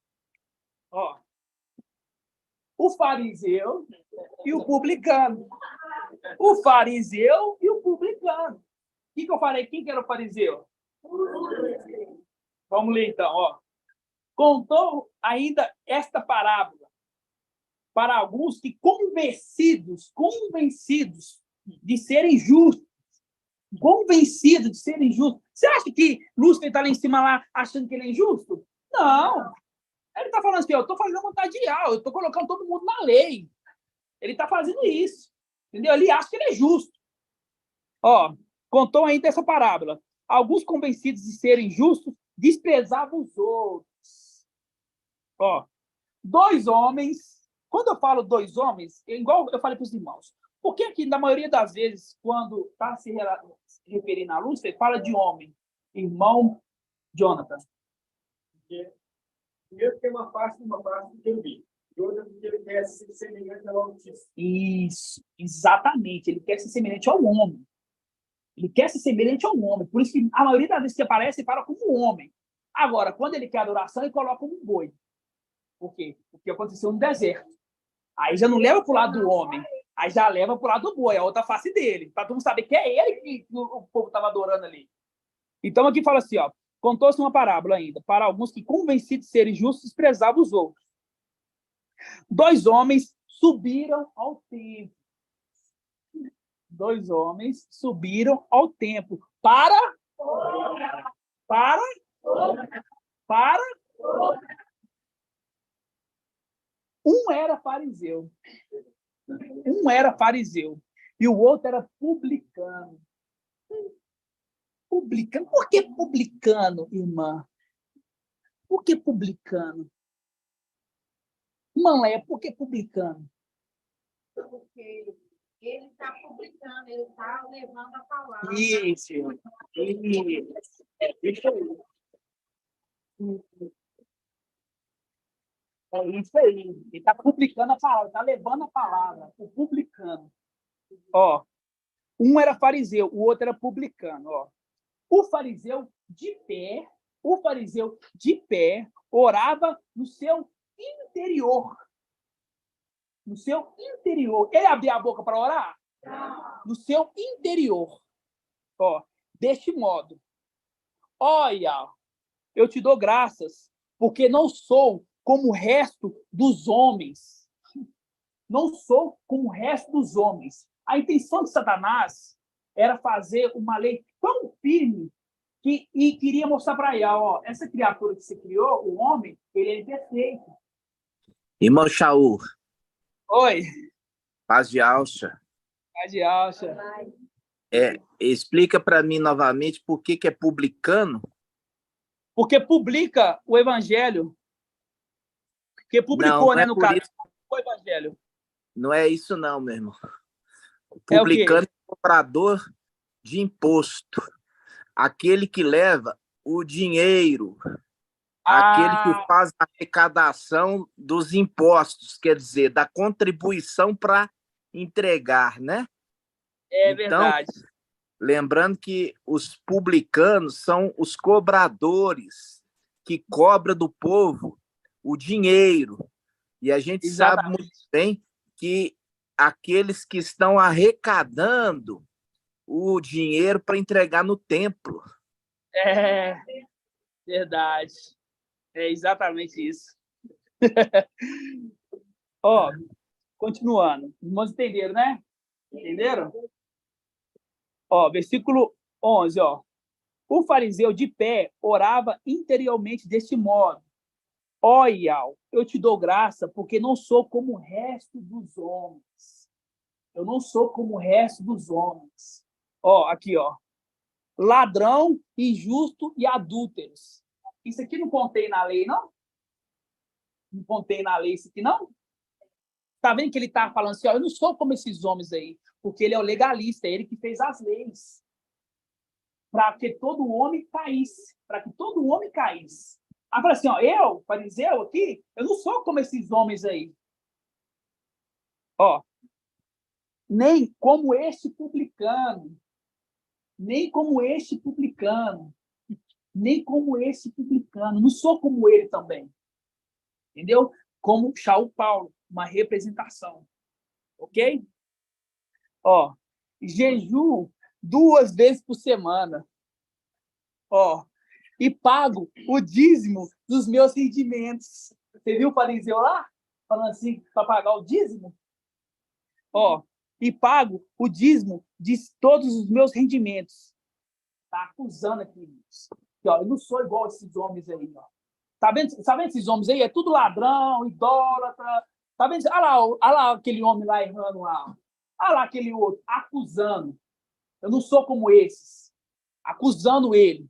Ó. O fariseu e o publicano. O fariseu e o publicano. O que eu falei? Quem que era o fariseu? Vamos ler então. Ó. Contou ainda esta parábola para alguns que convencidos de serem justos, Você acha que Lúcifer está lá em cima lá achando que ele é injusto? Não. Ele está falando assim, eu estou fazendo a vontade de Yahweh, eu estou colocando todo mundo na lei. Ele está fazendo isso. Entendeu? Ele acha que ele é justo. Ó, contou ainda essa parábola. Alguns convencidos de serem justos desprezavam os outros. Ó, 2 homens. Quando eu falo 2 homens, igual eu falei para os irmãos, por que que, na maioria das vezes, quando está se referindo a Lúcifer, fala de homem? Irmão Jonathan. Primeiro tem uma parte que eu vi. E outra porque ele quer ser semelhante ao Altíssimo. Isso, exatamente. Ele quer ser semelhante ao homem. Ele quer ser semelhante ao homem. Por isso que a maioria das vezes que aparece, ele fala como homem. Agora, quando ele quer adoração, ele coloca como um boi. Por quê? Porque aconteceu no deserto. Aí já não leva para o lado do homem. Aí já leva para o lado do boi, a outra face dele. Para todo mundo saber que é ele que o povo estava adorando ali. Então, aqui fala assim, ó. Contou-se uma parábola ainda, para alguns que, convencidos de serem justos, desprezavam os outros. 2 homens subiram ao templo. 2 homens subiram ao templo para um era fariseu. E o outro era publicano. Publicano. Por que publicano, irmã? Por que publicano? Irmã, por que publicano? Porque ele está publicando, ele está levando a palavra. Isso. Isso aí. É isso aí. Ele está publicando a palavra, está levando a palavra, o publicano. Ó, um era fariseu, o outro era publicano. Ó. O fariseu de pé, orava no seu interior. No seu interior. Ele abria a boca para orar? Não. No seu interior. Ó, deste modo. Olha, eu te dou graças, porque não sou como o resto dos homens. Não sou como o resto dos homens. A intenção de Satanás era fazer uma lei tão firme e queria mostrar para ela, ó, essa criatura que você criou, o homem, ele é imperfeito. Irmão Shaul. Oi. Paz de alça. Paz de alça. Explica para mim novamente por que é publicano. Porque publica o evangelho. Porque publicou, não, né, é no caso, o evangelho. Não é isso não, meu irmão. O publicano é cobrador de imposto. Aquele que leva o dinheiro. Aquele que faz a arrecadação dos impostos, quer dizer, da contribuição para entregar, né? É verdade. Então, lembrando que os publicanos são os cobradores que cobram do povo o dinheiro. E a gente sabe muito bem que aqueles que estão arrecadando o dinheiro para entregar no templo. É verdade. É exatamente isso. Ó, continuando. Os irmãos entenderam, né? Entenderam? Ó, versículo 11, ó. O fariseu de pé orava interiormente deste modo. Ó, Iau, eu te dou graça porque não sou como o resto dos homens. Eu não sou como o resto dos homens. Ó, aqui, ó. Ladrão, injusto e adúlteros. Isso aqui não contém na lei, não? Não contém na lei isso aqui, não? Tá vendo que ele tá falando assim, ó, eu não sou como esses homens aí, porque ele é o legalista, é ele que fez as leis. para que todo homem caísse. Para que todo homem caísse. Aí fala assim, ó, eu, fariseu aqui, eu não sou como esses homens aí. Ó, nem como este publicano, nem como este publicano, nem como este publicano, não sou como ele também. Entendeu? Como Shaul Paulo, uma representação. Ok? Ó, jejum 2 vezes por semana. Ó, e pago o dízimo dos meus rendimentos. Você viu o fariseu lá? Falando assim, para pagar o dízimo? Ó, e pago o dízimo de todos os meus rendimentos. Tá acusando aqui. E, ó, eu não sou igual a esses homens aí, ó. Tá vendo esses homens aí? É tudo ladrão, idólatra. Tá vendo? Olha lá aquele homem lá errando lá. Olha lá aquele outro, acusando. Eu não sou como esses. Acusando ele.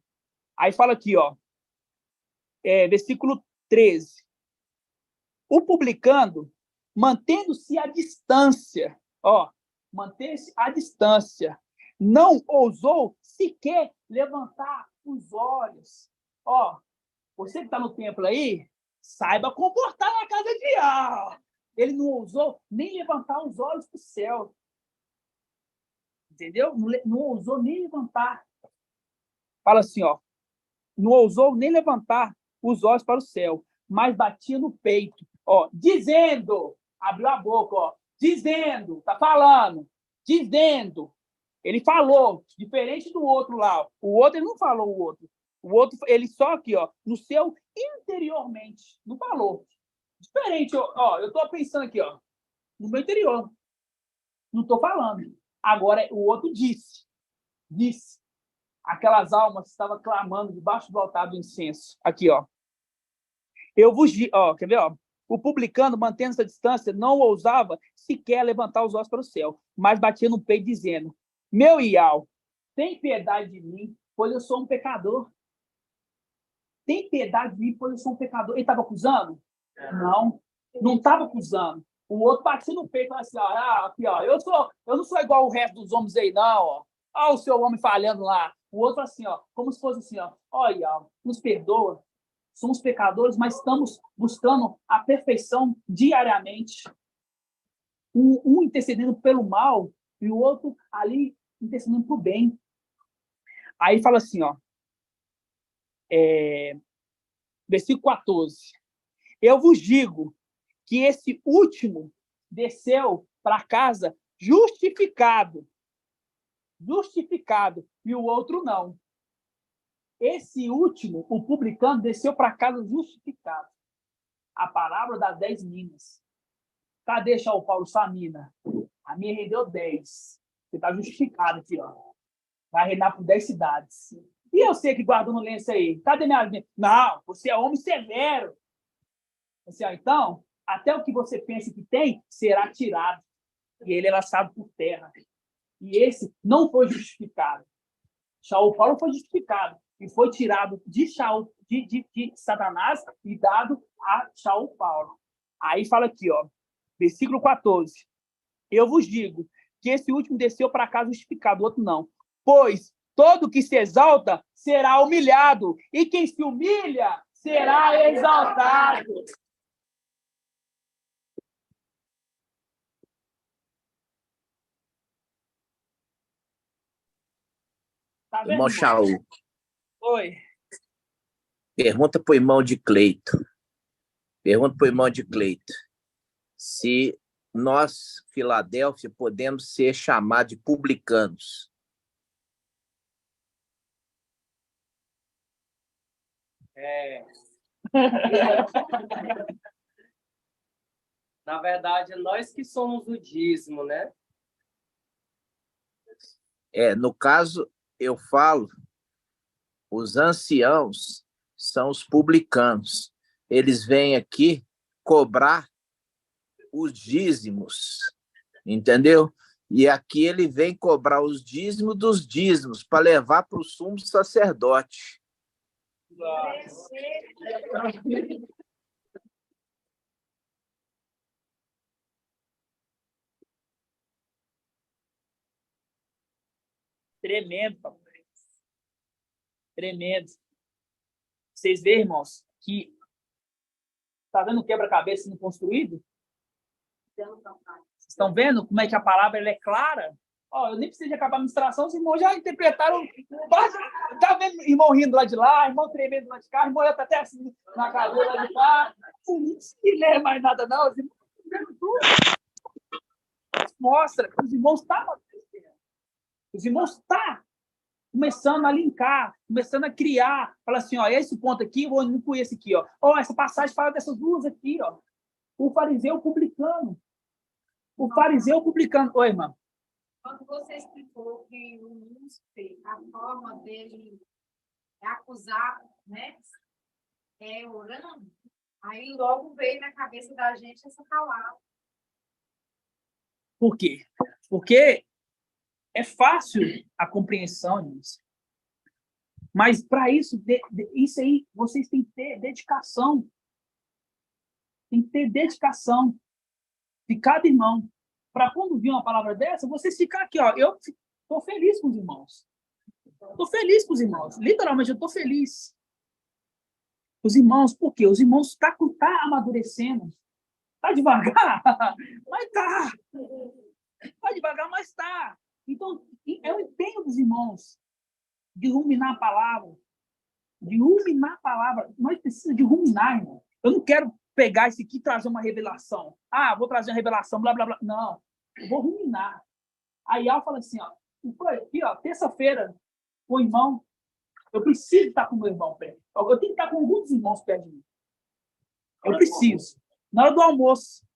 Aí fala aqui, ó. Versículo 13. O publicano, mantendo-se à distância, ó, manter-se à distância, não ousou sequer levantar os olhos. Ó, você que está no templo aí, saiba comportar na casa de Yah. Ele não ousou nem levantar os olhos para o céu. Entendeu? Não ousou nem levantar. Fala assim, ó. Não ousou nem levantar os olhos para o céu, mas batia no peito, ó, dizendo, abriu a boca, ó, dizendo, tá falando, dizendo. Ele falou, diferente do outro lá. O outro, ele não falou o outro. O outro, ele só aqui, ó, no seu interiormente. Não falou. Diferente, ó, eu tô pensando aqui, ó, no meu interior. Não tô falando. Agora, o outro disse. Disse. Aquelas almas estavam clamando debaixo do altar do incenso. Aqui, ó. Eu vos digo, ó, quer ver, ó? O publicano, mantendo essa distância, não ousava sequer levantar os olhos para o céu, mas batia no peito, dizendo: Meu Ial, tem piedade de mim, pois eu sou um pecador. Tem piedade de mim, pois eu sou um pecador. Ele estava acusando? Não, não estava acusando. O outro batia no peito e falava assim: aqui, ó, eu não sou igual o resto dos homens aí, não, ó. Olha o seu homem falhando lá. O outro assim, ó, como se fosse assim, ó, olha, nos perdoa, somos pecadores, mas estamos buscando a perfeição diariamente. Um intercedendo pelo mal e o outro ali intercedendo para o bem. Aí fala assim, ó, versículo 14. Eu vos digo que esse último desceu para casa justificado, e o outro não. Esse último, o publicano, desceu para casa justificado. A parábola das 10 minas. Cadê o Paulo sua mina? A minha rendeu 10. Você está justificado aqui, ó. Vai reinar por 10 cidades. E eu sei que guardou no lenço aí. Cadê minha mina? Não, você é homem severo. Assim, ó, então, até o que você pensa que tem, será tirado. E ele é lançado por terra. E esse não foi justificado. Shaul Paulo foi justificado e foi tirado de Satanás e dado a Shaul Paulo. Aí fala aqui, ó, versículo 14. Eu vos digo que esse último desceu para casa justificado, o outro não. Pois todo que se exalta será humilhado, e quem se humilha será exaltado. Tá vendo, Irmão Shaul, Oi. pergunta para o irmão de Cleito. Se nós, Filadélfia, podemos ser chamados de publicanos. Na verdade, nós que somos o dízimo, né? No caso, eu falo, os anciãos são os publicanos. Eles vêm aqui cobrar os dízimos, entendeu? E aqui ele vem cobrar os dízimos dos dízimos para levar para o sumo sacerdote. Tremendo, papai. Tremendo. Vocês veem, irmãos, que está vendo o quebra-cabeça sendo construído? Vocês estão vendo como é que a palavra ela é clara? Ó, eu nem preciso de acabar a ministração, os irmãos já interpretaram. Tá vendo irmão rindo lá de lá, irmão tremendo lá de cá, irmão tá até assim na cadeira lá de cá. Não se lê mais nada, não. Os irmãos estão vendo tudo. Mostra que os irmãos estão acontecendo. Os irmãos estão começando a linkar, começando a criar. Fala assim, ó, esse ponto aqui, eu vou incluir esse aqui, ó. Ó, essa passagem fala dessas duas aqui, ó. O fariseu publicano. O fariseu publicano. Oi, irmã. Quando você explicou que o Lúcifer, a forma dele acusar, né, é orando, aí logo veio na cabeça da gente essa palavra. Por quê? Porque é fácil a compreensão disso. Mas, para isso, isso aí, vocês têm que ter dedicação. Tem que ter dedicação de cada irmão. Para quando vir uma palavra dessa, vocês ficar aqui, ó. Eu estou feliz com os irmãos. Estou feliz com os irmãos. Literalmente, eu estou feliz. Os irmãos, por quê? Os irmãos estão amadurecendo. Está devagar, mas está. Está devagar, mas está. Então, é o empenho dos irmãos de ruminar a palavra. De ruminar a palavra. Nós precisamos de ruminar, irmão. Eu não quero pegar isso aqui e trazer uma revelação. Ah, vou trazer uma revelação, blá, blá, blá. Não, eu vou ruminar. Aí ela fala assim, ó, aqui, ó, terça-feira, o irmão, eu preciso estar com o meu irmão perto. Eu tenho que estar com alguns irmãos perto de mim. Eu preciso. Na hora do almoço,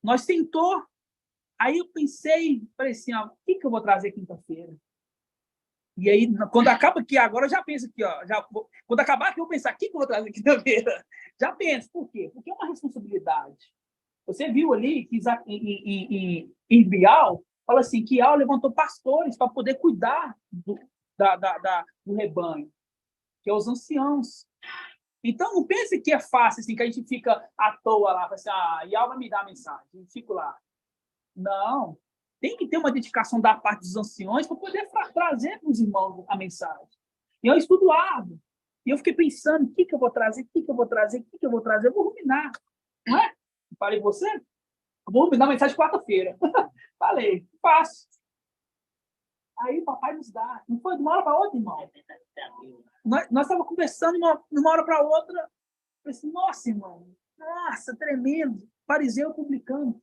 nós tentou. Aí eu pensei, falei assim, ó, o que eu vou trazer quinta-feira? E aí, quando acaba aqui, agora eu já penso aqui, ó. Quando acabar aqui, eu vou pensar, o que eu vou trazer quinta-feira? Já penso. Por quê? Porque é uma responsabilidade. Você viu ali que em Bial, fala assim, que Bial levantou pastores para poder cuidar do rebanho, que é os anciãos. Então, não pense que é fácil, assim, que a gente fica à toa lá, assim, Bial vai me dar a mensagem, eu fico lá. Não. Tem que ter uma dedicação da parte dos anciões para poder trazer para os irmãos a mensagem. E eu estudo árduo. E eu fiquei pensando, o que eu vou trazer, o que eu vou trazer, o que eu vou trazer. Eu vou ruminar. Não é? Falei você? Eu vou ruminar a mensagem quarta-feira. Falei, faço. Aí o papai nos dá. Não foi de uma hora para outra, irmão. Nós estávamos conversando de uma hora para outra. Eu falei assim, nossa, irmão. Nossa, tremendo. Fariseu publicano.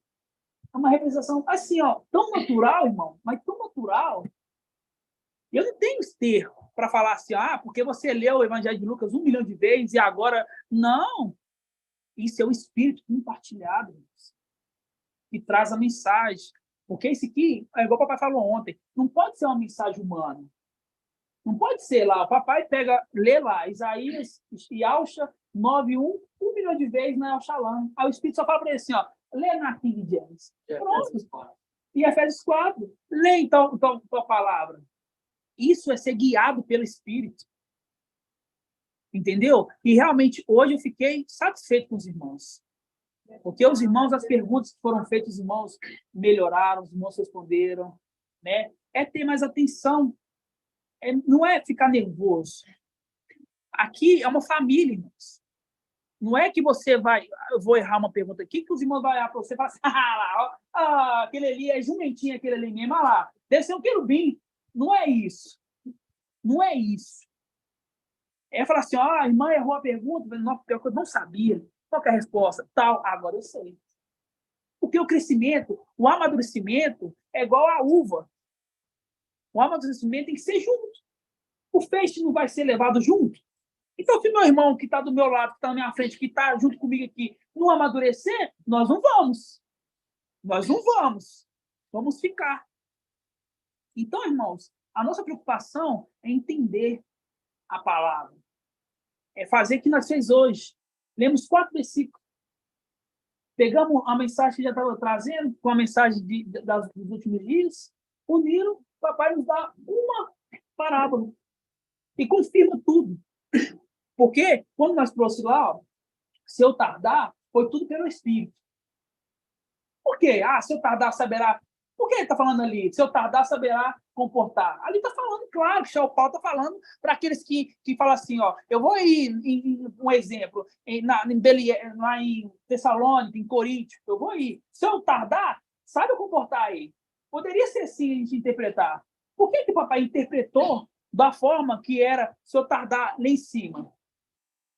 É uma representação assim, ó, tão natural, irmão, mas tão natural. Eu não tenho esterco para falar assim, porque você leu o Evangelho de Lucas 1 milhão de vezes e agora... Não. Isso é o Espírito compartilhado, irmãos, que traz a mensagem. Porque isso aqui, é igual o papai falou ontem, não pode ser uma mensagem humana. Não pode ser lá, o papai lê lá, Isaías e Alcha 9:1, 1 milhão de vezes na Alxalã. Aí o Espírito só fala para ele assim, ó, lê na King James. Pronto. E Efésios 4. Lê, então, a palavra. Isso é ser guiado pelo Espírito. Entendeu? E realmente, hoje eu fiquei satisfeito com os irmãos. Porque os irmãos, as perguntas que foram feitas, os irmãos melhoraram, os irmãos responderam. Né? É ter mais atenção. Não é ficar nervoso. Aqui é uma família, irmãos. Não é que você vai... Eu vou errar uma pergunta aqui, que os irmãos vão olhar para você e falar assim, aquele ali é jumentinho, aquele ali mesmo, lá. Deve ser um querubim. Não é isso. Não é isso. É falar assim, a irmã errou a pergunta, não, porque eu não sabia. Qual que é a resposta? Tal, agora eu sei. Porque o crescimento, o amadurecimento é igual a uva. O amadurecimento tem que ser junto. O feixe não vai ser levado junto. Então, se meu irmão que está do meu lado, que está na minha frente, que está junto comigo aqui, não amadurecer, nós não vamos. Nós não vamos. Vamos ficar. Então, irmãos, a nossa preocupação é entender a palavra. É fazer o que nós fez hoje. Lemos 4 versículos. Pegamos a mensagem que já estava trazendo, com a mensagem dos últimos dias, uniram, o papai nos dá uma parábola. E confirma tudo. Porque, quando nós trouxemos lá, se eu tardar, foi tudo pelo Espírito. Por quê? Se eu tardar, saberá Por que ele está falando ali? Se eu tardar, saberá comportar. Ali está falando, claro, que o Paulo está falando para aqueles que falam assim, ó, eu vou ir, um exemplo, lá em Tessalônica, em Coríntio, eu vou ir. Se eu tardar, sabe comportar aí. Poderia ser assim a gente interpretar. Por que o papai interpretou da forma que era se eu tardar lá em cima?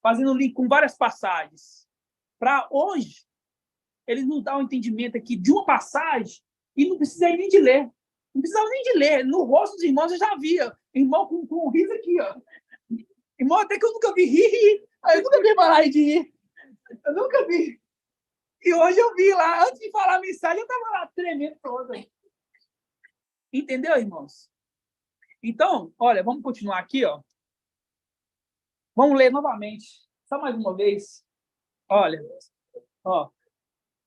Fazendo link com várias passagens. Para hoje, ele nos dá um entendimento aqui de uma passagem e não precisa nem de ler. Não precisava nem de ler. No rosto dos irmãos eu já via. Irmão com um riso aqui, ó. Irmão, até que eu nunca vi rir. Eu nunca vi falar de rir. Eu nunca vi. E hoje eu vi lá, antes de falar a mensagem, eu estava lá tremendo toda. Entendeu, irmãos? Então, olha, vamos continuar aqui, ó. Vamos ler novamente. Só mais uma vez. Olha, ó.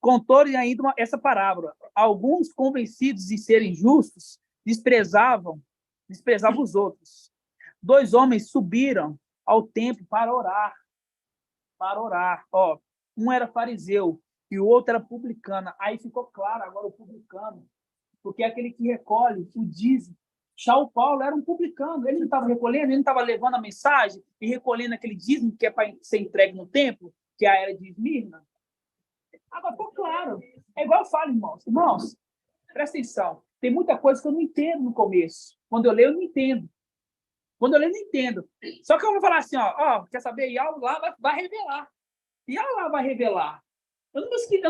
Contou-lhe ainda essa parábola. Alguns, convencidos de serem justos, desprezavam os outros. 2 homens subiram ao templo para orar. Ó, um era fariseu e o outro era publicano. Aí ficou claro agora o publicano, porque é aquele que recolhe o dízimo. Já o Paulo era um publicano. Ele não estava recolhendo, ele não estava levando a mensagem e recolhendo aquele dízimo que é para ser entregue no templo, que é a era de Esmirna. Agora, ficou claro. É igual eu falo, irmãos. Irmãos, presta atenção. Tem muita coisa que eu não entendo no começo. Quando eu leio, eu não entendo. Quando eu leio, eu não entendo. Só que eu vou falar assim, ó, quer saber? Iau lá vai revelar. Iau lá vai revelar. Eu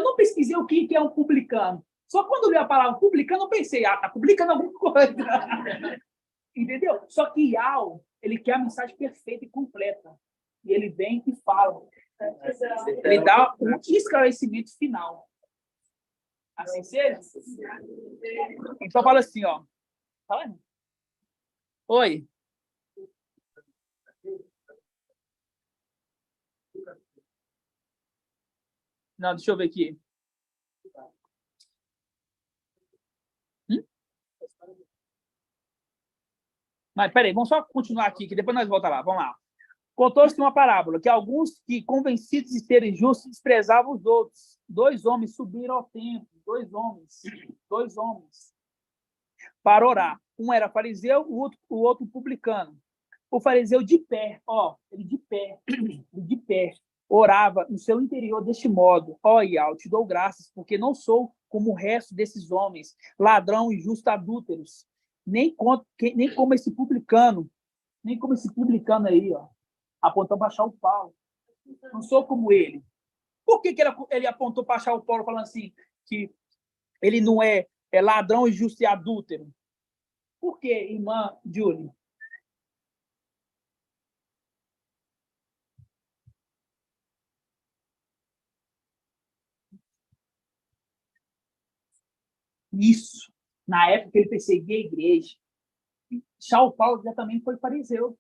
não pesquisei o que é um publicano. Só quando eu li a palavra publicano, eu pensei, tá publicando alguma coisa. Entendeu? Só que Iau, ele quer a mensagem perfeita e completa. E ele vem e fala. Ele dá um esclarecimento final. Assim seja? Então fala assim, ó. Fala aí. Oi. Não, deixa eu ver aqui. Mas peraí, vamos só continuar aqui, que depois nós voltamos lá. Vamos lá. Contou-se uma parábola, que alguns que, convencidos de serem justos, desprezavam os outros. 2 homens subiram ao templo. 2 homens. Para orar. Um era fariseu, o outro publicano. O fariseu de pé, ele de pé, orava no seu interior deste modo: Iau, te dou graças, porque não sou como o resto desses homens, ladrão, injusto, adúlteros, nem como esse publicano aí, apontando para achar o Paulo. Não sou como ele. Por que ele apontou para achar o Paulo, falando assim, que ele não é ladrão, injusto e adúltero? Por quê, irmã Júlia? Isso. Na época que ele perseguia a igreja. Saulo Paulo já também foi fariseu.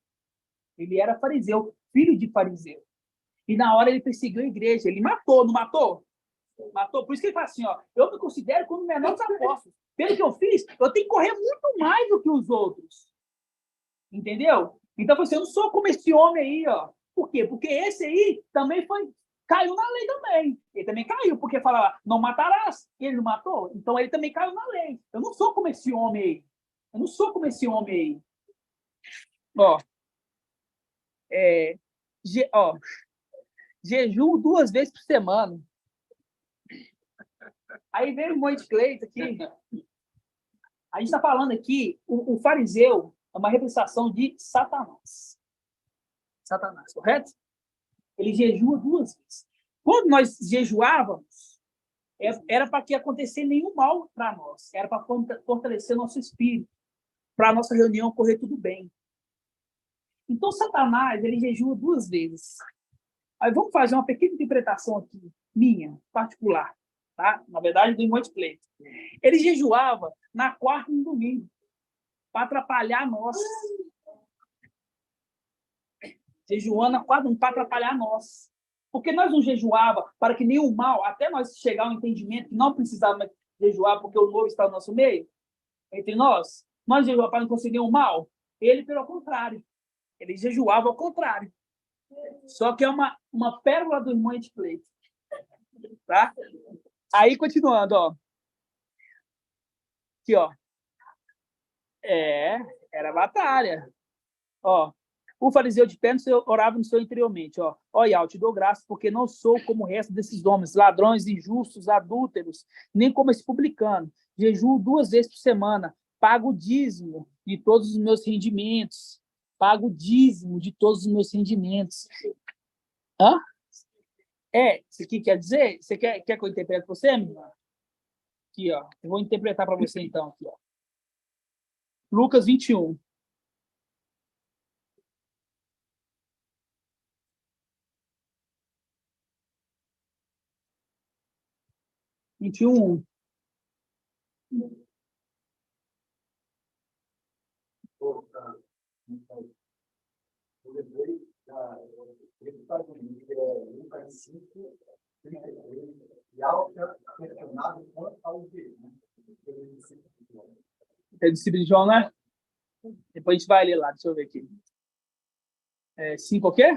Ele era fariseu, filho de fariseu. E na hora ele perseguiu a igreja. Ele matou, não matou? Matou. Por isso que ele fala assim, eu me considero como o menor dos apóstolos. Pelo que eu fiz, eu tenho que correr muito mais do que os outros. Entendeu? Então, você não sou como esse homem aí, Por quê? Porque esse aí também caiu na lei também. Ele também caiu, porque falava, não matarás. Ele não matou, então ele também caiu na lei. Eu não sou como esse homem aí. Jejum 2 vezes por semana. Aí veio um monte de Cleito aqui. A gente está falando aqui, o fariseu é uma representação de Satanás. Satanás, correto? Ele jejua 2 vezes. Quando nós jejuávamos, era para que acontecer nenhum mal para nós. Era para fortalecer nosso espírito. Para a nossa reunião correr tudo bem. Então, Satanás, ele jejua 2 vezes. Aí vamos fazer uma pequena interpretação aqui, minha, particular. Tá? Na verdade, do Monte Cleito. Ele jejuava na quarta e no domingo, para atrapalhar nós. Jejuando na quarta para atrapalhar nós. Porque nós não jejuava para que nenhum mal, até nós chegar ao entendimento que não precisava jejuar porque o novo está no nosso meio, entre nós jejuávamos para não conseguir nenhum mal. Ele, pelo contrário, ele jejuava ao contrário. Só que é uma pérola do irmão de Cleito. Tá? Aí, continuando, Aqui, ó. Era batalha. Ó, o fariseu de pé orava no seu interiormente, ó. Ó, Yahweh, te dou graças, porque não sou como o resto desses homens, ladrões, injustos, adúlteros, nem como esse publicano. Jejuo 2 vezes por semana, pago o dízimo de todos os meus rendimentos. Pago o dízimo de todos os meus rendimentos. Hã? Isso aqui quer dizer? Você quer que eu interprete para você, minha irmã? Aqui, ó. Eu vou interpretar para você, então, aqui, ó. Lucas 21. É discípulo de João, né? Depois a gente vai ler lá, deixa eu ver aqui. 5 o quê?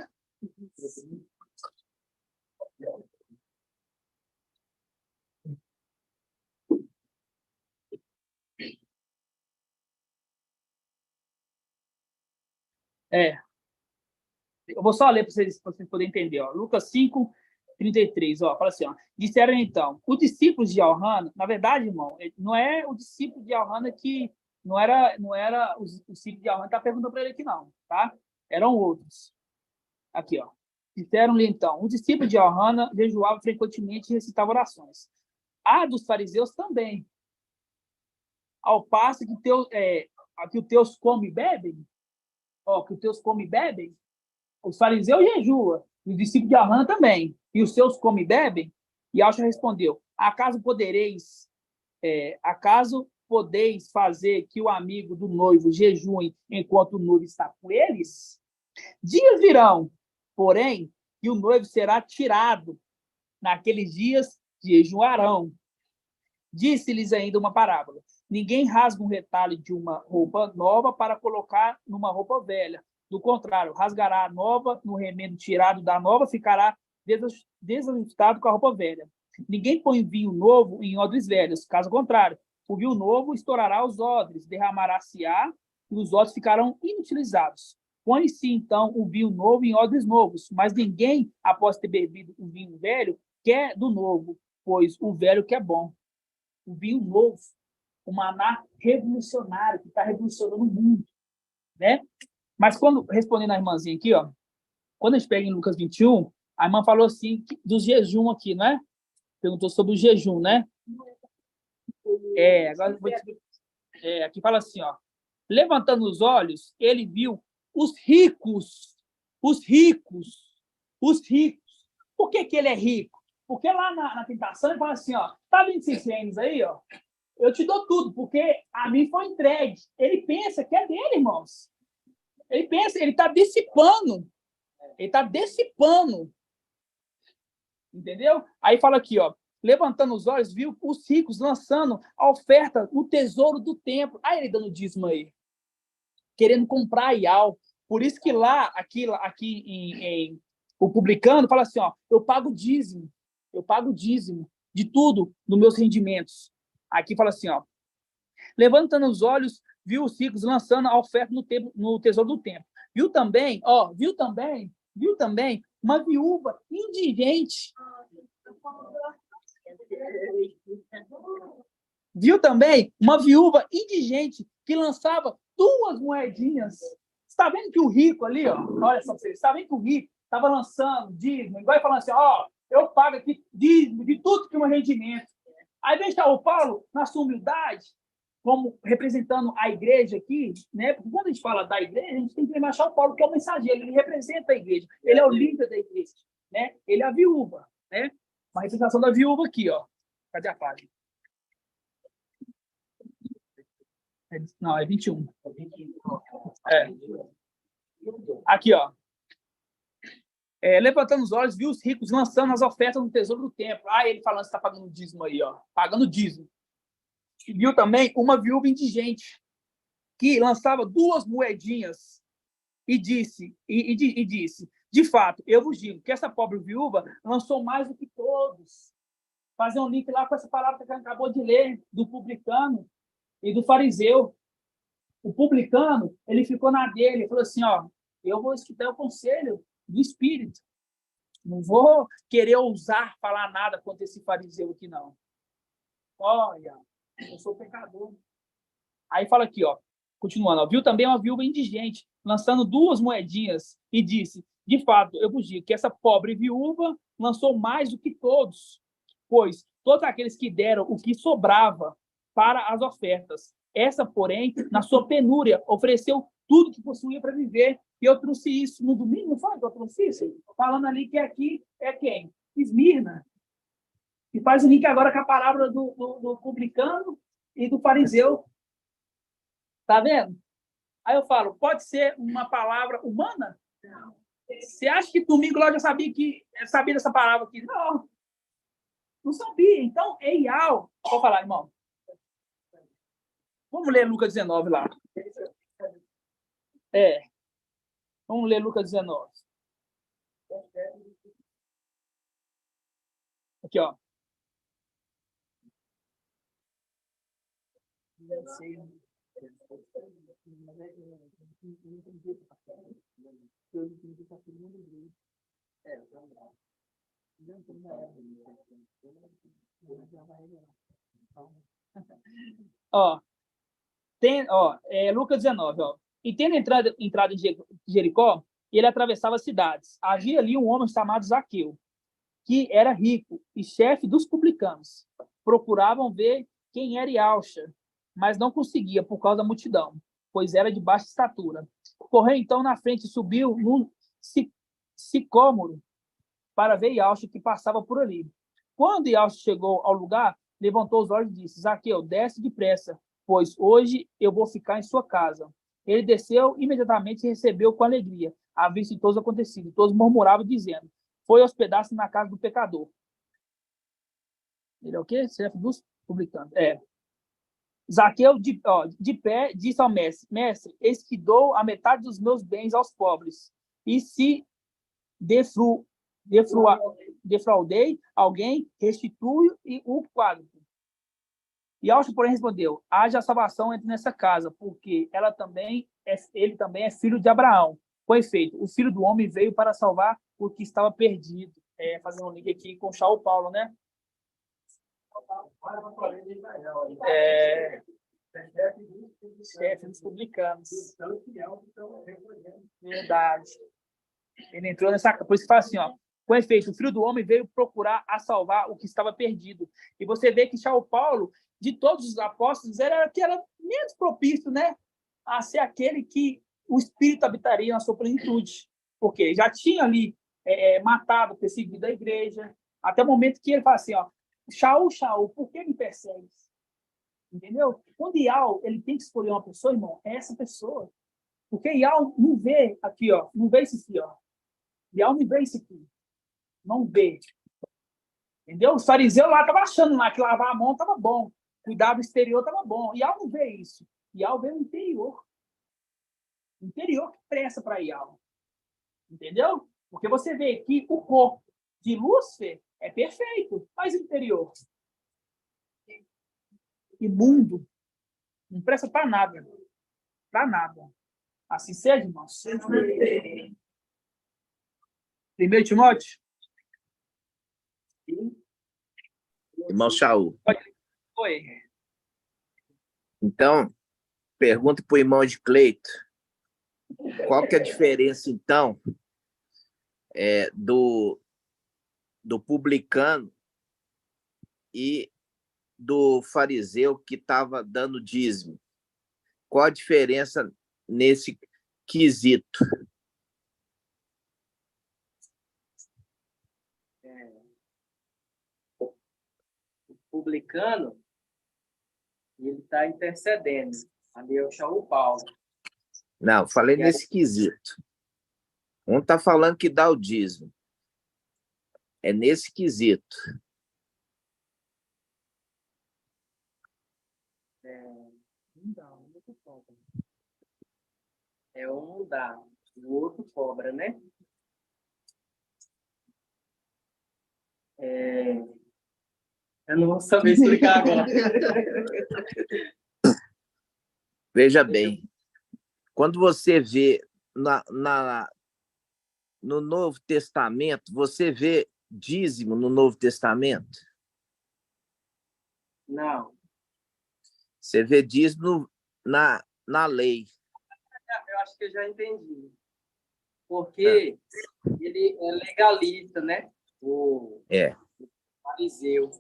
Eu vou só ler para vocês poderem entender. Ó. Lucas 5, 33. Ó, fala assim, ó. Disseram então, os discípulos de Yohana, na verdade, irmão, não é o discípulo de Yohana que... Não era o discípulo de Yohana que está perguntando para ele aqui, não. Tá? Eram outros. Aqui, ó. Disseram-lhe então, os discípulos de Yohana jejuavam frequentemente e recitavam orações. A dos fariseus também. Ao passo que os teus comem e bebem, que os teus comem e bebem, os fariseus jejuam, os discípulos de Yohana também, e os seus comem e bebem. E Yahshua respondeu, acaso podeis fazer que o amigo do noivo jejue enquanto o noivo está com eles? Dias virão, porém, que o noivo será tirado. Naqueles dias jejuarão. Disse-lhes ainda uma parábola. Ninguém rasga um retalho de uma roupa nova para colocar numa roupa velha. Do contrário, rasgará a nova, no remendo tirado da nova, ficará desajustado com a roupa velha. Ninguém põe vinho novo em odres velhos. Caso contrário, o vinho novo estourará os odres, derramará-se-á e os odres ficarão inutilizados. Põe-se, então, o vinho novo em odres novos, mas ninguém, após ter bebido o vinho velho, quer do novo, pois o velho que é bom. O vinho novo, o maná revolucionário, que está revolucionando o mundo. Né? Mas, respondendo a irmãzinha aqui, ó, quando a gente pega em Lucas 21, a irmã falou assim, do jejum aqui, não é? Perguntou sobre o jejum, né? Agora eu vou te... aqui fala assim, ó. Levantando os olhos, ele viu os ricos. Por que ele é rico? Porque lá na tentação ele fala assim, ó, tá vendo esses reinos aí, ó? Eu te dou tudo, porque a mim foi entregue. Ele pensa que é dele, irmãos. Ele pensa, ele está dissipando. Entendeu? Aí fala aqui, ó. Levantando os olhos, viu os ricos lançando a oferta no tesouro do templo. Aí ele dando dízimo aí. Querendo comprar Ial. Por isso que aqui em o publicano fala assim, ó, eu pago dízimo de tudo nos meus rendimentos. Aqui fala assim, ó, levantando os olhos, viu os ricos lançando a oferta no tesouro do templo. Viu também uma viúva indigente. Viu também uma viúva indigente que lançava 2 moedinhas. Você está vendo que o rico ali, ó, olha só, você está vendo que o rico estava lançando dízimo, igual falando assim, ó, eu pago aqui dízimo de tudo que é meu rendimento. Aí vem o Paulo, na sua humildade, como representando a igreja aqui, né? Porque quando a gente fala da igreja, a gente tem que achar o Paulo, que é o mensageiro, ele representa a igreja, ele é o líder da igreja, né? Ele é a viúva, né? Uma representação da viúva aqui, ó. Cadê a página? Não, é 21. Aqui, ó. Levantando os olhos, viu os ricos lançando as ofertas no tesouro do templo. Ele falando que está pagando dízimo aí, ó. Pagando dízimo. E viu também uma viúva indigente que lançava 2 moedinhas e disse, de fato, eu vos digo que essa pobre viúva lançou mais do que todos. Fazer um link lá com essa palavra que a gente acabou de ler, do publicano. e do fariseu. O publicano, ele ficou na dele, falou assim, ó, eu vou escutar o conselho do Espírito. Não vou querer ousar falar nada contra esse fariseu aqui, não. Olha, eu sou pecador. Aí fala aqui, ó, continuando, ó, viu também uma viúva indigente, lançando 2 moedinhas, e disse, de fato, eu vos digo que essa pobre viúva lançou mais do que todos, pois todos aqueles que deram o que sobrava para as ofertas. Essa, porém, na sua penúria, ofereceu tudo que possuía para viver. E eu trouxe isso no domingo, não foi que eu trouxe isso? Falando ali que aqui é quem? Esmirna. E faz o link agora com a palavra do publicano e do fariseu. Tá vendo? Aí eu falo, pode ser uma palavra humana? Não. Você acha que domingo lá eu já sabia dessa palavra aqui? Não. Não sabia. Então, Eial, vou falar, irmão. Vamos ler Lucas 19 lá. Vamos ler Lucas 19. Aqui, ó. Lucas 19, ó. E tendo entrado em Jericó, ele atravessava cidades. Havia ali um homem chamado Zaqueu, que era rico e chefe dos publicanos. Procuravam ver quem era Yalxa, mas não conseguia por causa da multidão, pois era de baixa estatura. Correu então na frente e subiu num sicômoro para ver Yalxa que passava por ali. Quando Yalxa chegou ao lugar, levantou os olhos e disse, Zaqueu, desce depressa, pois hoje eu vou ficar em sua casa. Ele desceu imediatamente e recebeu com alegria a vista de todos os acontecidos. Todos murmuravam, dizendo, foi hospedar-se na casa do pecador. Ele é o quê? Chefe dos publicanos. Zaqueu, de pé, disse ao mestre, mestre, eis que dou a metade dos meus bens aos pobres, e se defraudei alguém, restitui o quádruplo. E Yalxa, porém, respondeu, haja salvação entre nessa casa, porque ele também é filho de Abraão. Com efeito, o filho do homem veio para salvar o que estava perdido. Fazendo um link aqui com Shaul Paulo, né? Chefe dos publicanos. Verdade. Ele entrou nessa... Por isso que fala assim, ó. Com efeito, o filho do homem veio procurar a salvar o que estava perdido. E você vê que Shaul Paulo, de todos os apóstolos, era que era menos propício, né, a ser aquele que o Espírito habitaria na sua plenitude. Porque ele já tinha ali matado, perseguido a igreja, até o momento que ele fala assim, ó, Shaul, Shaul, por que me persegues? Entendeu? Quando Ial, ele tem que escolher uma pessoa, irmão, é essa pessoa. Porque Ial não vê aqui, ó, não vê isso aqui, ó. Ial não vê isso aqui. Não vê. Entendeu? Os fariseus lá estavam achando lá que lavar a mão estava bom. Cuidar do exterior estava bom. Ial não vê isso. Ial vê o interior. O interior que presta para Ial. Entendeu? Porque você vê que o corpo de Lúcifer é perfeito, mas o interior imundo, não presta para nada. Para nada. Assim seja, irmão. 1 Timóteo? Irmão Shaul. Oi. Então, pergunta para o irmão de Cleito. Qual que é a diferença, então, do publicano e do fariseu que estava dando dízimo? Qual a diferença nesse quesito? O publicano, ele está intercedendo. Ali é o Shaul Paulo. Não, falei nesse quesito. Um está falando que dá o dízimo. É nesse quesito. Um dá, o outro cobra, né? Eu não vou saber explicar agora. Veja bem, quando você vê no Novo Testamento, você vê dízimo no Novo Testamento? Não. Você vê dízimo na lei. Eu acho que eu já entendi. Porque ele é legalista, né? O fariseu.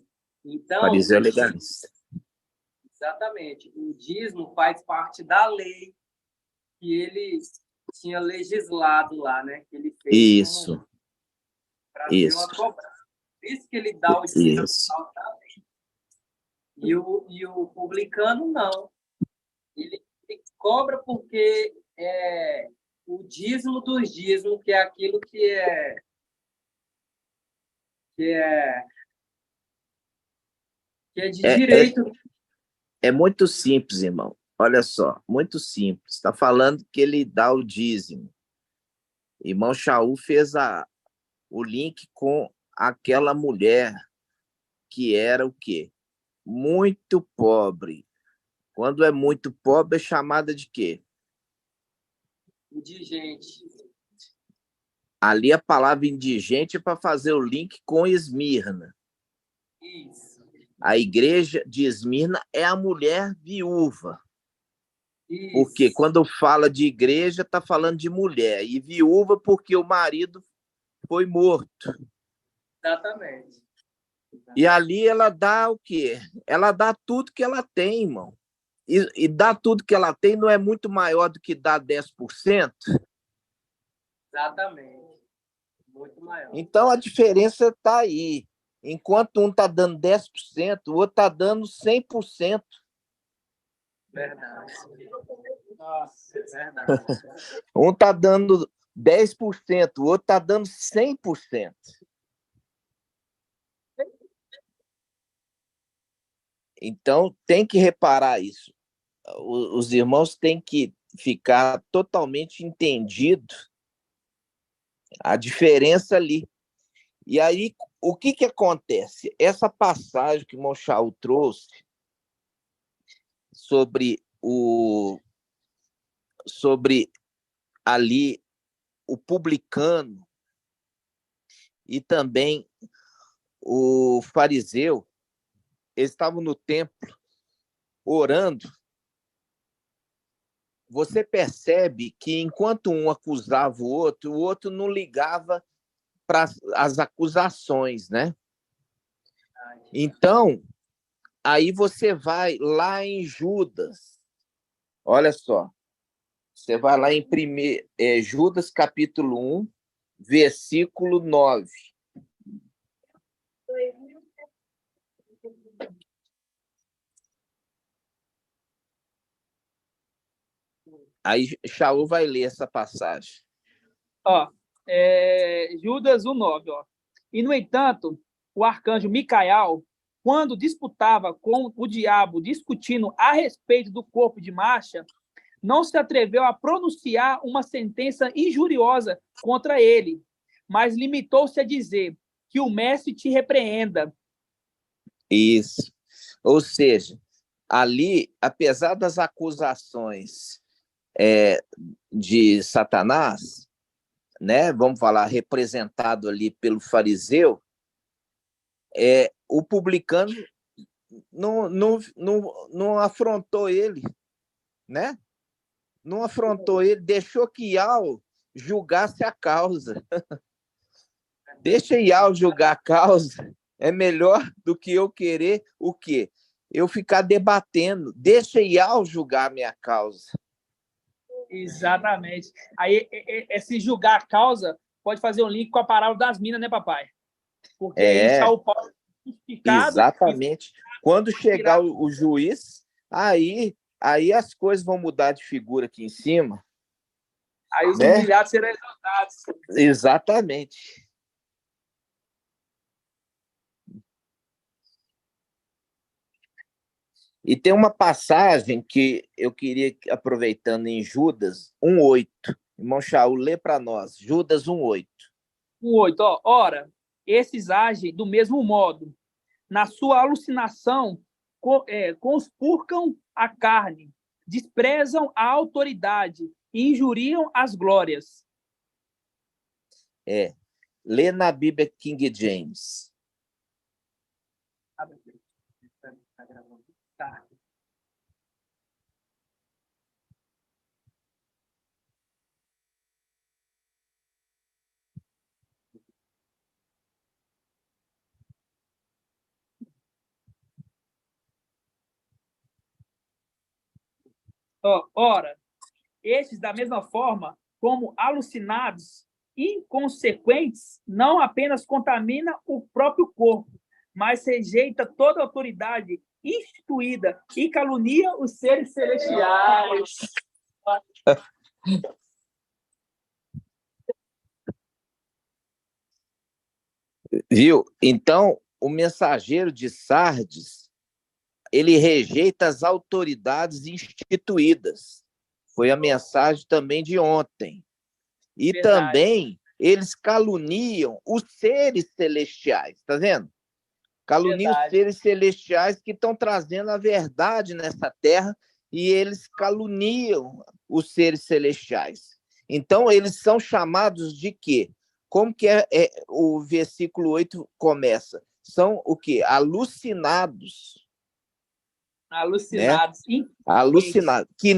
Então, Fariseu é legalista. Exatamente. O dízimo faz parte da lei que ele tinha legislado lá, né? Que ele fez Isso. para ter uma cobrança. Por isso que ele dá o dízimo. E o publicano, não. Ele cobra porque é o dízimo dos dízimos, que é aquilo que é de direito. É muito simples, irmão. Olha só, muito simples. Está falando que ele dá o dízimo. Irmão Shaul fez o link com aquela mulher que era o quê? Muito pobre. Quando é muito pobre, é chamada de quê? Indigente. Ali a palavra indigente é para fazer o link com Esmirna. Isso. A igreja de Esmirna é a mulher viúva. Isso. Porque quando fala de igreja, está falando de mulher. E viúva porque o marido foi morto. Exatamente. E ali ela dá o quê? Ela dá tudo que ela tem, irmão. E dar tudo que ela tem não é muito maior do que dar 10%? Exatamente. Muito maior. Então, a diferença está aí. Enquanto um está dando 10%, o outro está dando 100%. Verdade. Nossa, é verdade. Um está dando 10%, o outro está dando 100%. Então, tem que reparar isso. Os irmãos têm que ficar totalmente entendidos a diferença ali. E aí, o que acontece? Essa passagem que o irmão Shaul trouxe sobre ali o publicano e também o fariseu, eles estavam no templo orando. Você percebe que enquanto um acusava o outro não ligava para as acusações, né? Então, aí você vai lá em Judas. Olha só. Você vai lá em Judas, capítulo 1, versículo 9. Aí Shaul vai ler essa passagem. Judas 1:9. E, no entanto, o arcanjo Micael, quando disputava com o diabo, discutindo a respeito do corpo de Marcha, não se atreveu a pronunciar uma sentença injuriosa contra ele, mas limitou-se a dizer que o mestre te repreenda. Isso. Ou seja, ali, apesar das acusações de Satanás, né, vamos falar, representado ali pelo fariseu, o publicano não afrontou ele, né? Não afrontou ele, deixou que Ial julgasse a causa. Deixa Ial julgar a causa, é melhor do que eu querer o quê? Eu ficar debatendo. Deixa Ial julgar a minha causa. Exatamente. Aí, esse julgar a causa pode fazer um link com a parábola das minas, né, papai? Porque aí Saul pode ser justificado. Exatamente. Quando chegar o juiz, aí as coisas vão mudar de figura aqui em cima. Aí os humilhados serão exaltados. Exatamente. E tem uma passagem que eu queria, aproveitando em Judas 1:8. Irmão Shaul, lê para nós. Judas 1:8. 1:8. Ora, esses agem do mesmo modo. Na sua alucinação, conspurcam a carne, desprezam a autoridade e injuriam as glórias. Lê na Bíblia King James. Tá. Ora, estes, da mesma forma, como alucinados, inconsequentes, não apenas contamina o próprio corpo, mas rejeita toda autoridade instituída e calunia os seres celestiais. Viu? Então, o mensageiro de Sardes, ele rejeita as autoridades instituídas. Foi a mensagem também de ontem. E Verdade. também eles caluniam os seres celestiais, tá vendo? Caluniam os seres celestiais que estão trazendo a verdade nessa terra e eles caluniam os seres celestiais. Então, eles são chamados de quê? Como que o versículo 8 começa? São o quê? Alucinados. Alucinados. Né? Alucinados. Que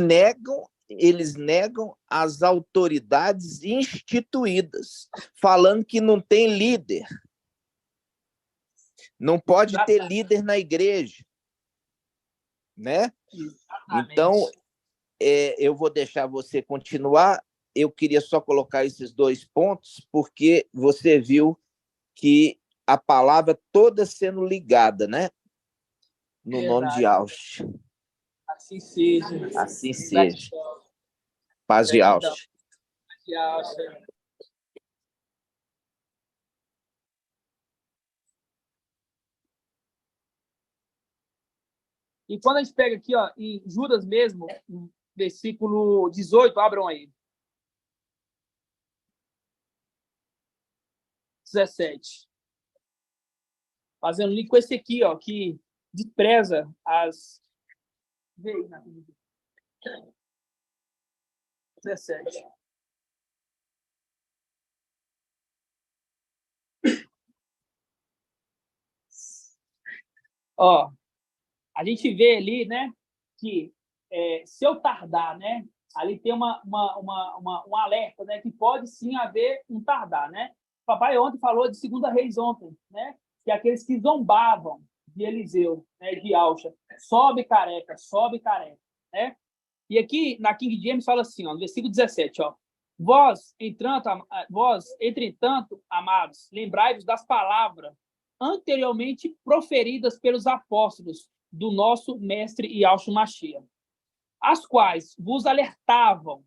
eles negam as autoridades instituídas, falando que não tem líder. Não pode ter líder na igreja. Né? Exatamente. Então, eu vou deixar você continuar. Eu queria só colocar esses 2 pontos, porque você viu que a palavra toda sendo ligada, né? No nome de Ausch. Assim seja. Assim seja. Paz de Ausch. Paz de Ausch. E quando a gente pega aqui, ó, em Judas mesmo, no versículo 18, abram aí. 17. Fazendo link com esse aqui, ó, que despreza as... Veio na 17. Ó, a gente vê ali, né, que se eu tardar, né, ali tem um alerta, né, que pode sim haver um tardar, né? O papai ontem falou de 2 Reis ontem, né, que aqueles que zombavam de Eliseu, né, de Auxa, sobe careca, né? E aqui na King James fala assim, ó, no versículo 17, ó, vós, entretanto, amados, lembrai-vos das palavras anteriormente proferidas pelos apóstolos do nosso mestre Yahshua Mashiach, as quais vos alertavam,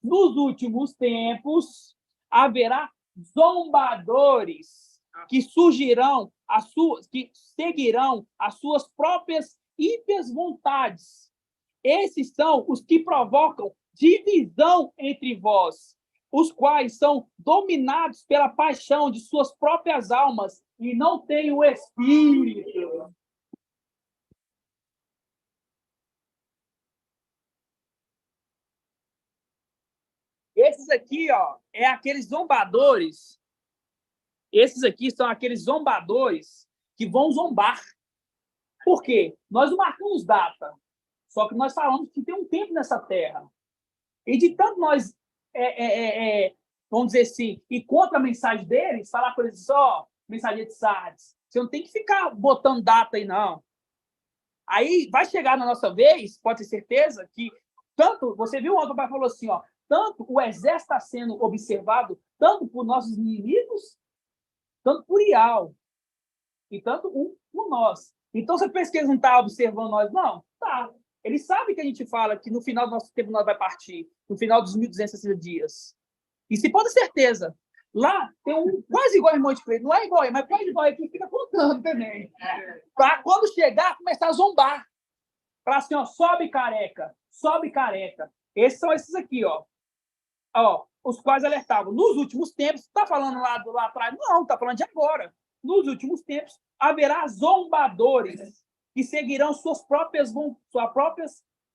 nos últimos tempos haverá zombadores que que seguirão as suas próprias ímpias vontades. Esses são os que provocam divisão entre vós, os quais são dominados pela paixão de suas próprias almas e não têm o Espírito. Esses aqui, ó, aqueles zombadores. Esses aqui são aqueles zombadores que vão zombar. Por quê? Nós não marcamos data, só que nós falamos que tem um tempo nessa terra. E de tanto nós, vamos dizer assim, ir contra a mensagem deles, falar com eles só, mensageiro de Sardes, você não tem que ficar botando data aí, não. Aí vai chegar na nossa vez, pode ter certeza, que tanto, você viu ontem, o pai falou assim, ó, tanto o exército está sendo observado, tanto por nossos inimigos, tanto por Ial, e tanto por nós. Então, você pensa que eles não estão observando nós? Não, tá. Eles sabem que a gente fala que no final do nosso tempo nós vai partir, no final dos 1.260 dias. E se pode ter certeza, lá tem um quase igual irmão de Cleide, não é igual, mas quase igual que fica contando também. Para quando chegar, começar a zombar. Para assim, ó, sobe careca. Esses são esses aqui, ó. Ó, os quais alertavam. Nos últimos tempos, está falando lá atrás? Não, está falando de agora. Nos últimos tempos, haverá zombadores que seguirão suas próprias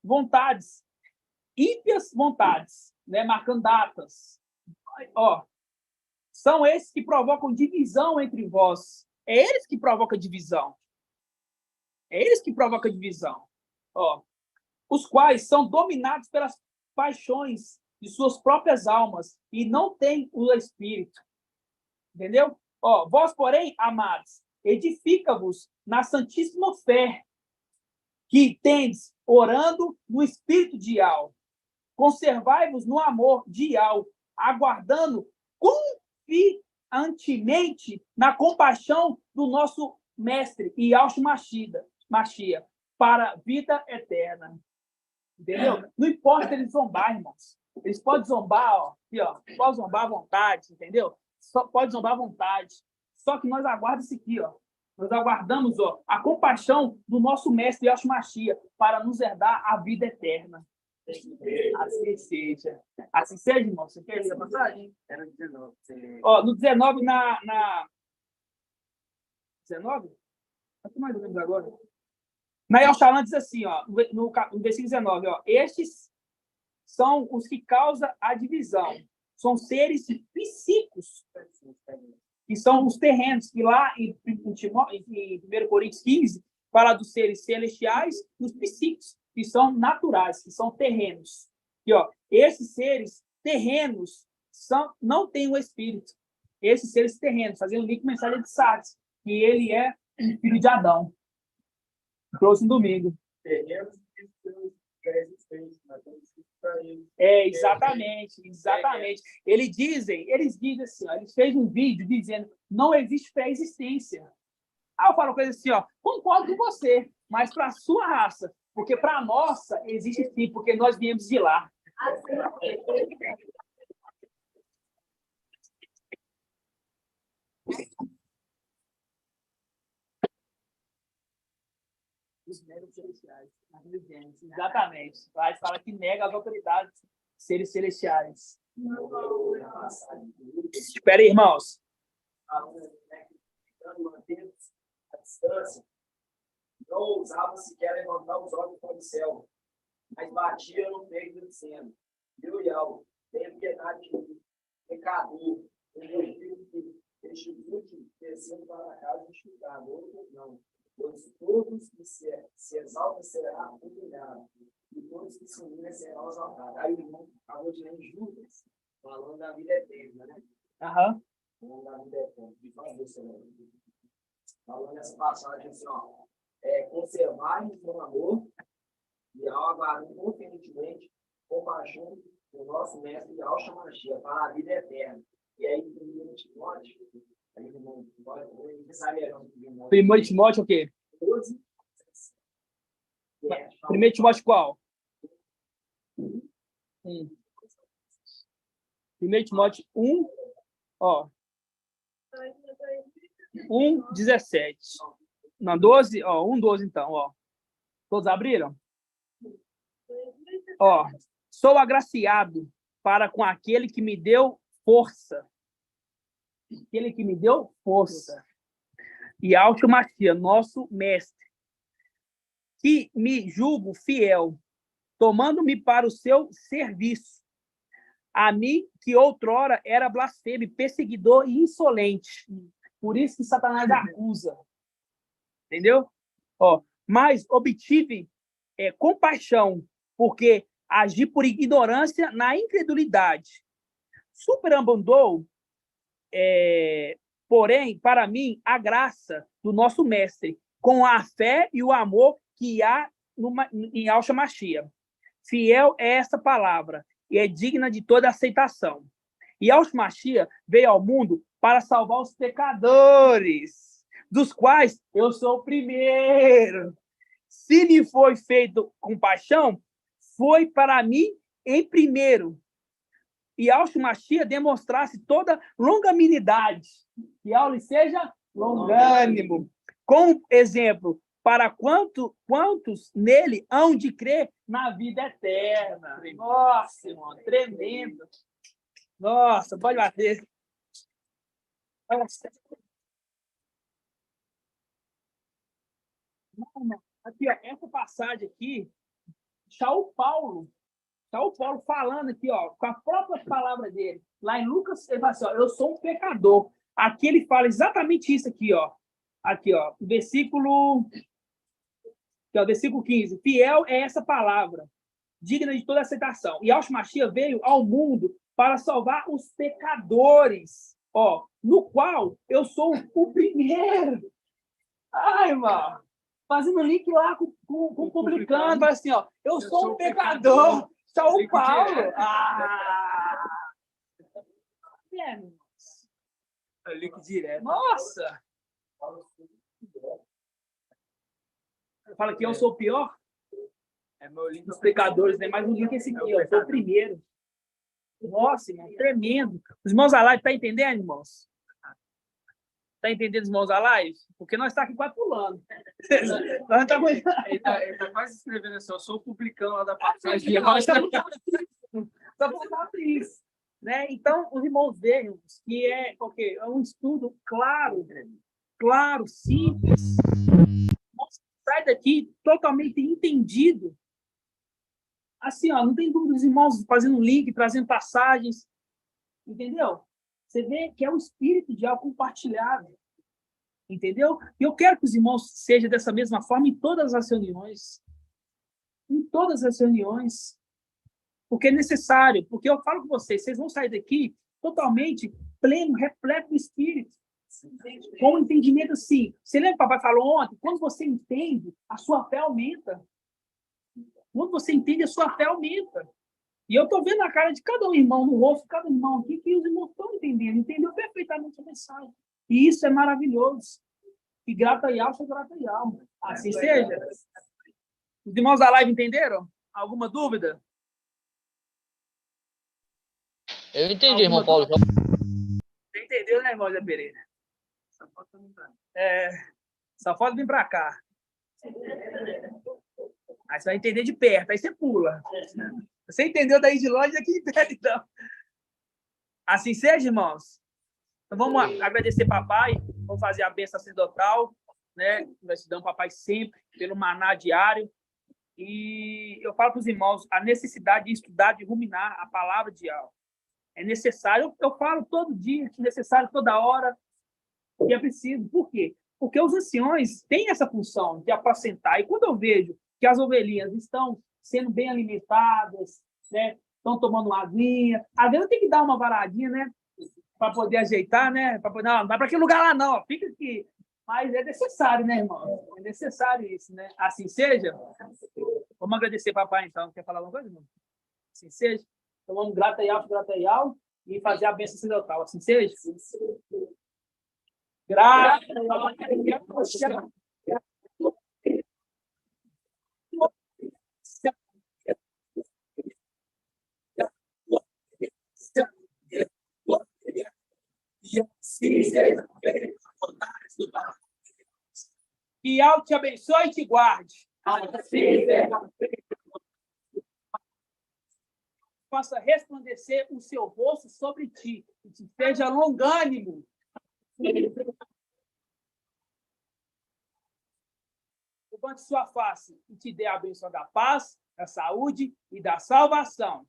vontades, ímpias vontades, né? Marcando datas. Ó, são esses que provocam divisão entre vós. É eles que provocam divisão. É eles que provocam divisão. Ó, os quais são dominados pelas paixões de suas próprias almas e não têm o Espírito. Entendeu? Ó, vós, porém, amados, edifica-vos na santíssima fé que tendes, orando no Espírito dial. Conservai-vos no amor dial, aguardando confiantemente na compaixão do nosso Mestre Yahshua Mashiach, para a vida eterna. Entendeu? Não importa eles zombar, irmãos. Eles podem zombar, ó, aqui, ó, pode zombar à vontade, entendeu? Só pode zombar à vontade. Só que nós aguardamos isso aqui, ó. Nós aguardamos, ó, a compaixão do nosso Mestre Yahshua Mashiach para nos herdar a vida eterna. Assim seja. Assim seja, irmão. Você quer ler a passagem? Era 19. Ó, no 19, na 19? Acho que mais ou menos agora. Na Yahshua diz assim, ó, no versículo 19, ó, estes são os que causam a divisão. São seres psíquicos, que são os terrenos, que lá em 1 Coríntios 15, fala dos seres celestiais e os psíquicos, que são naturais, que são terrenos. E, ó, esses seres terrenos não têm o Espírito. Esses seres terrenos, fazendo link com a mensagem de Sardes, que ele é o filho de Adão. Trouxe no domingo. É, exatamente. Eles dizem assim, ó, eles fez um vídeo dizendo não existe pré-existência. Aí eu falo coisa assim, ó, concordo com você, mas para a sua raça, porque para a nossa existe sim, porque nós viemos de lá. Os meros celestiais. Exatamente. Vai fala que nega as autoridades seres celestiais. Espera aí, irmãos. A distância, não ousava sequer levantar os olhos para o céu, mas batia no peito dizendo: meu Yahweh, tenha piedade de mim, pecador, este último descendo para a casa de Chicago, outro não. Pois todos que se exaltam serão humilhados, e todos que se humilham serão exaltados. Aí o irmão acabou de ler em Judas, falando da vida eterna, né? Aham. Falando da vida eterna. Falando nessa passagem assim, ó, conservar-nos no amor e ao aguardar confiantemente compaixão do nosso mestre Yahshua Mashiach para a vida eterna. E aí, em Timóteo, Primeiro Timóteo o quê? 12. Primeiro Timóteo qual? Primeiro Timóteo 1, ó. 1:17. Não, 12, ó, 1:12 então, ó. Todos abriram? Ó, sou agraciado para com aquele que me deu força. Aquele que me deu força. E Yahshua Mashiach, nosso mestre, que me julgo fiel, tomando-me para o seu serviço. A mim, que outrora era blasfemo, perseguidor e insolente. Por isso que Satanás acusa. Entendeu? Ó, mas obtive compaixão, porque agi por ignorância na incredulidade. Superabundou, porém, para mim, a graça do nosso mestre, com a fé e o amor que há em Yahshua Mashiach. Fiel é essa palavra e é digna de toda aceitação. E Yahshua Mashiach veio ao mundo para salvar os pecadores, dos quais eu sou o primeiro. Se lhe foi feito compaixão, foi para mim em primeiro. E Yahshua Mashiach demonstrasse toda longanimidade. Que Yahweh seja longânimo. Com exemplo, para quantos nele hão de crer na vida eterna. Nossa, irmão, tremendo. Nossa, pode bater. Nossa. Aqui, ó, essa passagem aqui Shaul Paulo falando aqui, ó, com a própria palavra dele. Lá em Lucas, ele fala assim, ó, eu sou um pecador. Aqui ele fala exatamente isso aqui, ó. Aqui, ó, versículo 15. Fiel é essa palavra, digna de toda aceitação. E Yahshua Mashiach veio ao mundo para salvar os pecadores, ó, no qual eu sou o primeiro. Ai, irmão. Fazendo link lá com o publicano, fala assim, ó, eu sou um pecador. São Paulo. É link direto. Nossa. Fala que eu sou o pior? É meu link dos pecadores, né? Mas o link é esse aqui, eu sou o primeiro. Nossa, irmão, tremendo. Os irmãos da live, tá entendendo, irmãos? Tá entendendo, os irmãos da live? Porque nós estamos aqui quase pulando. Nós estamos... Ele tá quase escrevendo assim, eu sou o publicano lá da passagem. Só faltava isso. Né? Então, os irmãos vejam que é um estudo claro, simples. Sai daqui totalmente entendido. Assim, ó, não tem dúvida dos irmãos fazendo link, trazendo passagens. Entendeu? Você vê que é o espírito de algo compartilhado. Entendeu? E eu quero que os irmãos sejam dessa mesma forma em todas as reuniões. Em todas as reuniões. Porque é necessário. Porque eu falo com vocês, vocês vão sair daqui totalmente pleno, repleto do espírito. Com um entendimento assim. Você lembra que o papai falou ontem? Quando você entende, a sua fé aumenta. Quando você entende, a sua fé aumenta. E eu estou vendo a cara de cada um irmão no rosto, cada irmão aqui, que os irmãos estão entendendo, entendeu perfeitamente a mensagem. E isso é maravilhoso. E grata e alma, grata e alma. Assim seja. Os irmãos da live entenderam? Alguma dúvida? Eu entendi, irmão Paulo. Você entendeu, né, irmão Zé Pereira? Só falta vir para cá. Aí você vai entender de perto, aí você pula. Você entendeu daí de longe, aqui de perto, então. Assim seja, irmãos. Então vamos agradecer papai, vamos fazer a bênção sacerdotal, né? Gratidão, papai, sempre, pelo maná diário. E eu falo para os irmãos a necessidade de estudar, de ruminar a palavra de Yahweh. É necessário, eu falo todo dia, que é necessário toda hora, que é preciso. Por quê? Porque os anciões têm essa função de apacentar. E quando eu vejo que as ovelhinhas estão sendo bem alimentadas, né? Estão tomando uma aguinha, às vezes eu tenho que dar uma varadinha, né? Para poder ajeitar, né? Para poder, não vai para aquele lugar lá, não, ó, fica aqui. Mas é necessário, né, irmão? É necessário isso, né? Assim seja. Vamos agradecer, papai, então. Quer falar alguma coisa, irmão? Assim seja. Então vamos grata e alto, e fazer a bênção sacerdotal. Assim seja. Grata e alto. Que Yahweh te abençoe e te guarde. Faça resplandecer o seu rosto sobre ti e te seja longânimo. Levante sua face e te dê a bênção da paz, da saúde e da salvação.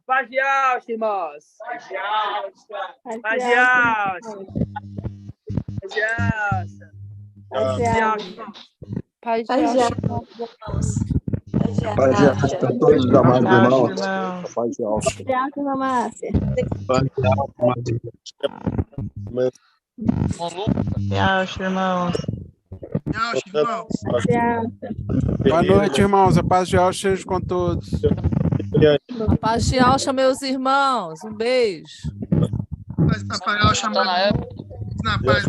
Paz de Yahweh, irmãos. Paz de Yahweh. Paz de Yahweh. Paz de Yahweh. Paz de Yahweh. Paz de Yahweh. Paz de Yahweh para todos os amados irmãos. Paz de Yahweh. Paz de Yahweh. Boa noite, irmãos. A paz de Yahweh seja com todos. A paz de Yahweh, meus irmãos. Um beijo. Paz de Yahweh, na paz,